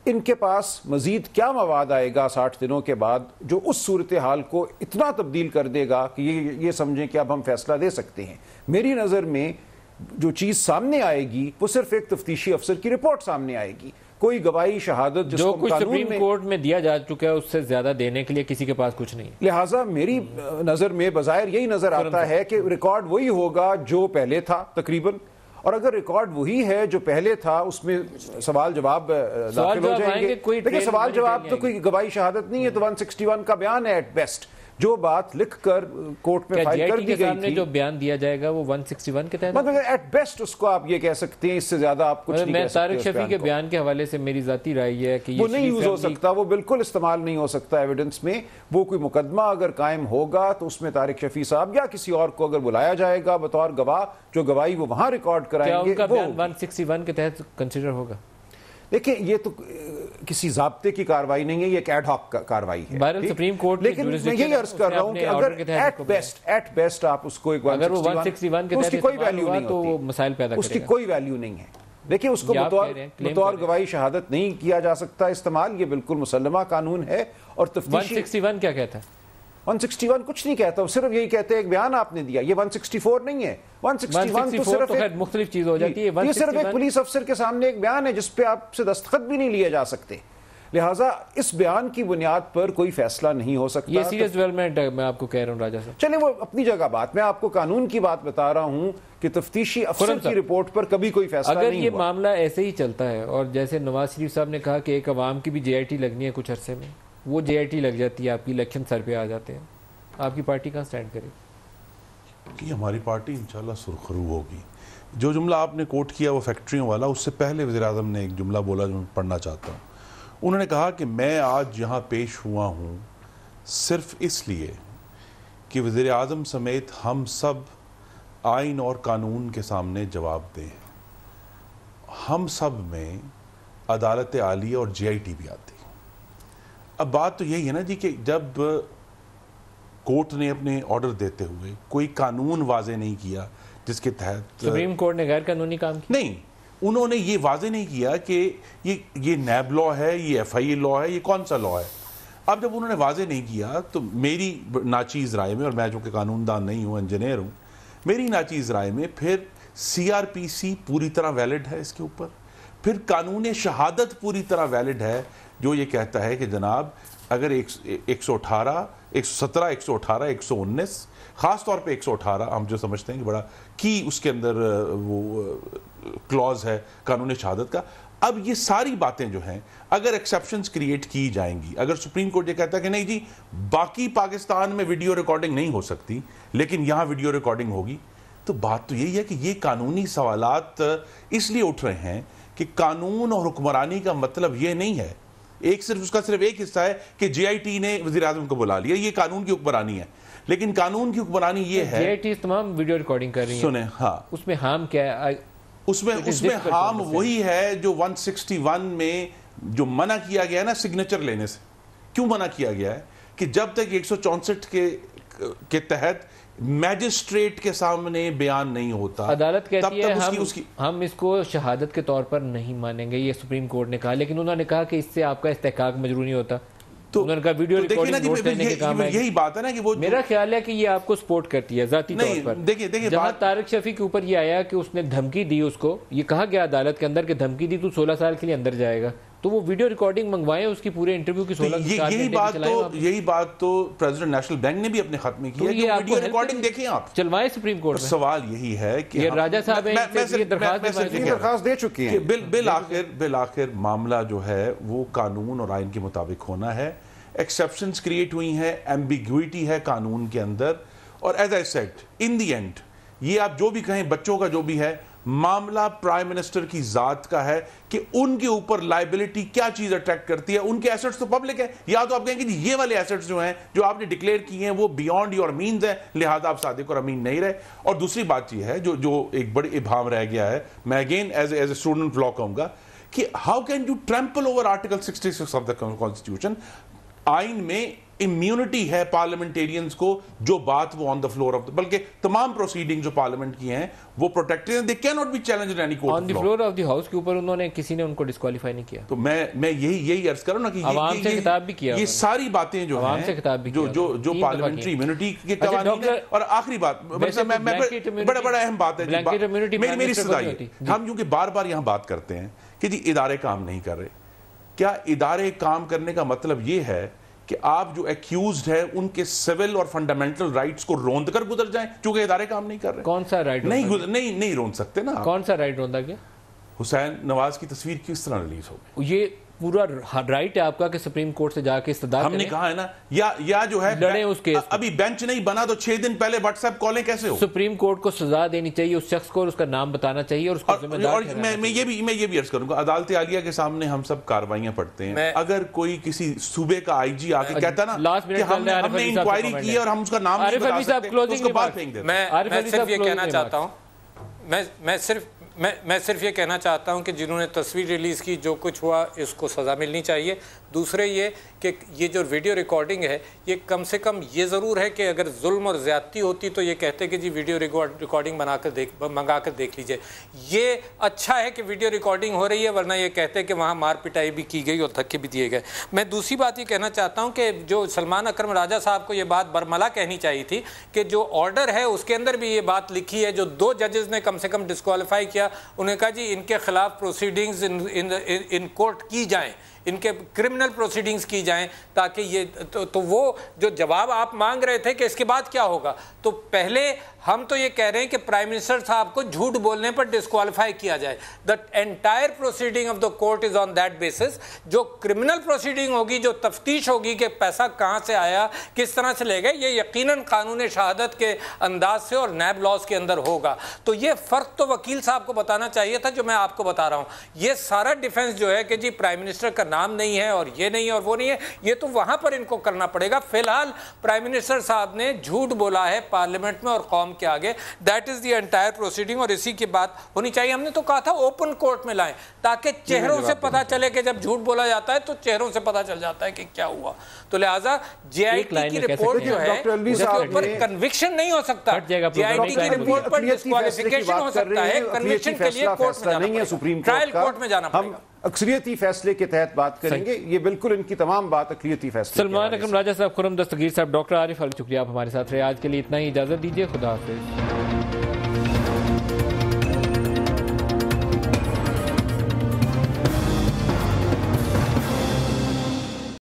ان کے پاس مزید کیا مواد آئے گا 60 دنوں کے بعد جو اس صورتحال کو اتنا تبدیل کر دے گا کہ یہ سمجھیں کہ اب ہم فیصلہ دے سکتے ہیں. میری نظر میں جو چیز سامنے آئے گی وہ صرف ایک تفتیشی افسر کی رپورٹ سامنے آئے گی. کوئی گواہی شہادت جو کچھ سپریم کورٹ میں دیا جا چکا ہے اس سے زیادہ دینے کے لیے کسی کے پاس کچھ نہیں. لہٰذا میری نظر میں بظاہر یہی نظر آتا ہے کہ ریکارڈ وہی ہوگا جو پہلے تھا تقریباً، اور اگر ریکارڈ وہی ہے جو پہلے تھا اس میں سوال جواب داخل ہو جائیں گے. لیکن سوال جواب تو کوئی گواہی شہادت نہیں ہے، تو 161 کا بیان ہے ایٹ بیسٹ. جو بات لکھ کر کورٹ میں فائل کر دی گئی تھی، جو بیان دیا جائے گا وہ 161 کے تحت مطلب ایٹ بیسٹ اس کو آپ یہ کہہ سکتے ہیں، اس سے زیادہ آپ کچھ نہیں کہہ سکتے. میں طارق شفیع کے بیان کے حوالے سے میری ذاتی رائے یہ ہے کہ وہ نہیں یوز ہو سکتا، وہ بالکل استعمال نہیں ہو سکتا ایویڈنس میں. وہ کوئی مقدمہ اگر قائم ہوگا تو اس میں طارق شفیع صاحب یا کسی اور کو اگر بلایا جائے گا بطور گواہ، جو گواہی وہ وہاں ریکارڈ کرائیں گے، ان کا بیان 161 کے تحت کنسیڈر ہوگا. دیکھیں یہ تو کسی ضابطے کی کاروائی نہیں ہے، یہ ایک ایڈ ہاک کاروائی ہے. بہرحال سپریم کورٹ لیکن میں یہی عرض کر رہا ہوں کہ اگر ایٹ بیسٹ آپ اس کو ایک 161 کے اس کی کوئی ویلیو نہیں تو وہ مسائل پیدا کرے گا. اس کی کوئی ویلیو نہیں ہے. دیکھیں اس کو بطور گواہی شہادت نہیں کیا جا سکتا استعمال، یہ بالکل مسلمہ قانون ہے. اور تفتیشی 161 کیا کہتا ہے؟ 161 کچھ نہیں کہتا، وہ صرف یہی کہتے ہیں ایک بیان آپ نے دیا. یہ 164 نہیں ہے. 161 تو صرف مختلف چیز ہو جاتی ہے. یہ صرف ایک پولیس افسر کے سامنے ایک بیان ہے جس پہ آپ سے دستخط بھی نہیں لیے جا سکتے. لہٰذا اس بیان کی بنیاد پر کوئی فیصلہ نہیں ہو سکتا. یہ سیریس ڈیولپمنٹ ہے، میں آپ کو کہہ رہا ہوں راجہ صاحب. چلیں وہ اپنی جگہ بات، میں آپ کو قانون کی بات بتا رہا ہوں کہ تفتیشی افسر کی رپورٹ پر کبھی کوئی فیصلہ نہیں ہوا. اگر یہ معاملہ ایسے ہی چلتا ہے اور جیسے نواز شریف صاحب نے کہا کہ ایک عوام کی بھی جے آئی ٹی لگنی ہے کچھ عرصے میں، وہ جے آئی ٹی لگ جاتی ہے، آپ کی الیکشن سر پہ آ جاتے ہیں، آپ کی پارٹی کہاں سٹینڈ کرے گی؟ ہماری پارٹی انشاءاللہ سرخرو ہوگی. جو جملہ آپ نے کوٹ کیا وہ فیکٹریوں والا، اس سے پہلے وزیر اعظم نے ایک جملہ بولا جو میں پڑھنا چاہتا ہوں. انہوں نے کہا کہ میں آج یہاں پیش ہوا ہوں صرف اس لیے کہ وزیر اعظم سمیت ہم سب آئین اور قانون کے سامنے جواب دیں. ہم سب میں عدالت عالیہ اور جے آئی ٹی بھی آتی. اب بات تو یہی ہے نا جی کہ جب کورٹ نے اپنے آرڈر دیتے ہوئے کوئی قانون واضح نہیں کیا جس کے تحت سپریم کورٹ نے غیر قانونی کام کیا؟ نہیں، انہوں نے یہ واضح نہیں کیا کہ یہ نیب لا ہے، یہ ایف آئی اے لا ہے، یہ کون سا لا ہے. اب جب انہوں نے واضح نہیں کیا تو میری ناچیز رائے میں، اور میں جو کہ قانون دان نہیں ہوں، انجینئر ہوں، میری ناچیز رائے میں پھر سی آر پی سی پوری طرح ویلڈ ہے اس کے اوپر. پھر قانون شہادت پوری طرح ویلڈ ہے جو یہ کہتا ہے کہ جناب اگر 118 117 118 119 خاص طور پہ 118 ہم جو سمجھتے ہیں کہ بڑا کی اس کے اندر وہ کلوز ہے قانون شہادت کا. اب یہ ساری باتیں جو ہیں اگر ایکسیپشنز کریٹ کی جائیں گی، اگر سپریم کورٹ یہ کہتا ہے کہ نہیں جی باقی پاکستان میں ویڈیو ریکارڈنگ نہیں ہو سکتی لیکن یہاں ویڈیو ریکارڈنگ ہوگی، تو بات تو یہی ہے کہ یہ قانونی سوالات اس لیے اٹھ رہے ہیں کہ قانون اور حکمرانی کا مطلب یہ نہیں ہے اس کا صرف ایک حصہ ہے کہ جے آئی ٹی نے وزیر اعظم کو بلا لیا، یہ قانون کی حکمرانی ہے. لیکن قانون کی حکمرانی یہ ہے جے آئی ٹی تمام ویڈیو ریکارڈنگ کر رہی ہیں. سنیں، ہاں اس میں ہارم کیا ہے؟ اس میں ہارم وہی ہے جو 161 میں جو منع کیا گیا ہے نا سگنیچر لینے سے. کیوں منع کیا گیا ہے کہ جب تک 164 کے تحت میجسٹریٹ کے سامنے بیان نہیں ہوتا، عدالت کہتی ہے ہم اس کو شہادت کے طور پر نہیں مانیں گے، یہ سپریم کورٹ نے کہا. لیکن انہوں نے کہا کہ اس سے آپ کا استحقاق مجروح نہیں ہوتا. تو انہوں نے کہا ویڈیو ریکارڈنگ نوٹ لینے کے کام ہے. یہی بات ہے نا کہ وہ میرا خیال ہے کہ یہ آپ کو سپورٹ کرتی ہے ذاتی طور پر. جہاں طارق شفیع کے اوپر یہ آیا کہ اس نے دھمکی دی، اس کو یہ کہا گیا عدالت کے اندر کہ دھمکی دی تو 16 سال کے لیے اندر جائے گا، تو تو وہ ویڈیو ریکارڈنگ منگوائیں اس کی پورے انٹرویو کی 16 یہی بات تو پریزیڈنٹ نیشنل بینک نے بھی اپنے خط میں کی ہے کہ ویڈیو ریکارڈنگ دیکھیں آپ چلوائیں سپریم کورٹ میں. سوال یہی ہے کہ راجہ صاحب درخواست دے چکے ہیں. بالآخر معاملہ جو ہے وہ قانون اور آئین کے مطابق ہونا ہے. ایکسیپشنز کریٹ ہوئی ہیں, ایمبیگویٹی ہے قانون کے اندر, اور as I said in the end یہ آپ جو بھی کہیں بچوں کا جو بھی ہے معاملہ پرائم منسٹر کی ذات کا ہے کہ ان کے اوپر لائبلٹی کیا چیز اٹریکٹ کرتی ہے. ان کے ایسٹس تو پبلک ہے, یا تو آپ کہیں کہ یہ والے ایسٹس جو ہیں جو آپ نے ڈکلیئر کیے ہیں وہ بیونڈ یور مینز ہیں, لہذا آپ صادق اور امین نہیں رہے. اور دوسری بات یہ ہے جو ایک بڑی ابہام رہ گیا ہے, میں again as a student law کہوں گا کہ how can you trample over article 66 of the constitution. آئین میں امیونٹی ہے پارلیمنٹیرینز کو جو بات وہ آن دا فلور آف بلکہ تمام پروسیڈنگ جو پارلیمنٹ کی ہیں وہ پروٹیکٹڈ ہیں, they can not be challenged in any court on the floor of the house کے اوپر انہوں نے کسی نے ان کو ڈسکوالیفائی نہیں کیا. تو میں یہی عرض کروں نا کہ عوام سے خطاب بھی کیا, یہ ساری باتیں جو ہیں جو پارلیمنٹری امیونٹی کے قوانین ہیں. اور آخری بات بڑا اہم بات ہے میری سزائی ہے, ہم کیونکہ بار بار یہاں بات کرتے ہیں کہ جی ادارے کام نہیں کر رہے. کیا ادارے کام کرنے کا مطلب یہ ہے کہ آپ جو ایکیوزڈ ہے ان کے سول اور فنڈامنٹل رائٹس کو روند کر گزر جائیں چونکہ ادارے کام نہیں کر رہے؟ کون سا رائٹ نہیں روند سکتے نا. کون سا رائٹ روندا گیا؟ حسین نواز کی تصویر کس طرح ریلیز ہو گئی؟ یہ پورا رائٹ ہے آپ کا کہ سپریم کورٹ سے جا کے استدعا ہم نے کہا ہے نا, یا جو ہے لڑیں اس کیس. ابھی بینچ نہیں بنا تو 6 دن پہلے واٹس ایپ کالیں کیسے ہو؟ سپریم کورٹ کو سزا دینی چاہیے اس شخص کو اور اس کا نام بتانا چاہیے اور اس کو ذمہ دار. اور میں یہ بھی عرض کروں گا, عدالت عالیہ کے سامنے ہم سب کارروائیاں پڑھتے ہیں, اگر کوئی کسی صوبے کا آئی جی آ کے کہتا نا کہ ہم نے انکوائری کی ہے اور ہم اس کا نام نہیں بتا سکتے تو اس کو بات پھینک دیتے. میں صرف یہ کہنا چاہتا ہوں میں صرف یہ کہنا چاہتا ہوں کہ جنہوں نے تصویر ریلیز کی جو کچھ ہوا اس کو سزا ملنی چاہیے. دوسرے یہ کہ یہ جو ویڈیو ریکارڈنگ ہے یہ کم سے کم یہ ضرور ہے کہ اگر ظلم اور زیادتی ہوتی تو یہ کہتے کہ جی ویڈیو ریکارڈنگ منگا کر دیکھ لیجئے. یہ اچھا ہے کہ ویڈیو ریکارڈنگ ہو رہی ہے, ورنہ یہ کہتے کہ وہاں مار پٹائی بھی کی گئی اور دھکے بھی دیے گئے. میں دوسری بات یہ کہنا چاہتا ہوں کہ جو سلمان اکرم راجہ صاحب کو یہ بات برملا کہنی چاہیے تھی کہ جو آرڈر ہے اس کے اندر بھی یہ بات لکھی ہے, جو 2 ججز نے کم سے کم ڈسکوالیفائی کیا, انہوں نے کہا جی ان کے خلاف پروسیڈنگز ان کورٹ کی جائیں, ان کے کرمنل پروسیڈنگز کی جائیں تاکہ یہ تو وہ جو جواب آپ مانگ رہے تھے کہ اس کے بعد کیا ہوگا, تو پہلے ہم تو یہ کہہ رہے ہیں کہ پرائم منسٹر صاحب کو جھوٹ بولنے پر ڈسکوالیفائی کیا جائے. The entire proceeding of the court is on that basis. جو کرمنل پروسیڈنگ ہوگی, جو تفتیش ہوگی کہ پیسہ کہاں سے آیا, کس طرح سے لے گئے, یہ یقیناً قانون شہادت کے انداز سے اور نیب لاز کے اندر ہوگا. تو یہ فرق تو وکیل صاحب کو بتانا چاہیے تھا جو میں آپ کو بتا رہا ہوں. یہ سارا ڈیفنس جو ہے کہ جی پرائم منسٹر کا نام نہیں ہے اور یہ نہیں اور وہ نہیں ہے, یہ تو وہاں پر ان کو کرنا پڑے گا. فی الحال پرائم منسٹر صاحب نے جھوٹ بولا ہے پارلیمنٹ میں اور قوم کے آگے. That is the entire proceeding, اور اسی کی بات ہونی چاہیے. ہم نے تو کہا تھا اوپن کورٹ میں لائیں تاکہ چہروں سے پتا چلے کہ جب جھوٹ بولا جاتا ہے تو چہروں سے پتا چل جاتا ہے کہ کیا ہوا. تو لہٰذا جے آئی ٹی کی رپورٹ جو ہے اس کے اوپر کنوکشن نہیں ہو سکتا. جے آئی ٹی کی رپورٹ پر ڈسکوالیفیکیشن ہو سکتا ہے, کنوکشن کے لیے کورٹ میں جانا پڑے گا, ٹرائل کورٹ میں جانا پڑے گا. اکثریتی فیصلے کے تحت بات کریں گے, یہ بالکل ان کی تمام بات اقلیتی فیصلے. سلمان اکرم راجہ صاحب, خرم دستگیر صاحب, ڈاکٹر عارف علی, شکریہ آپ ہمارے ساتھ رہے. آج کے لیے اتنا ہی, اجازت دیجیے, خدا حافظ.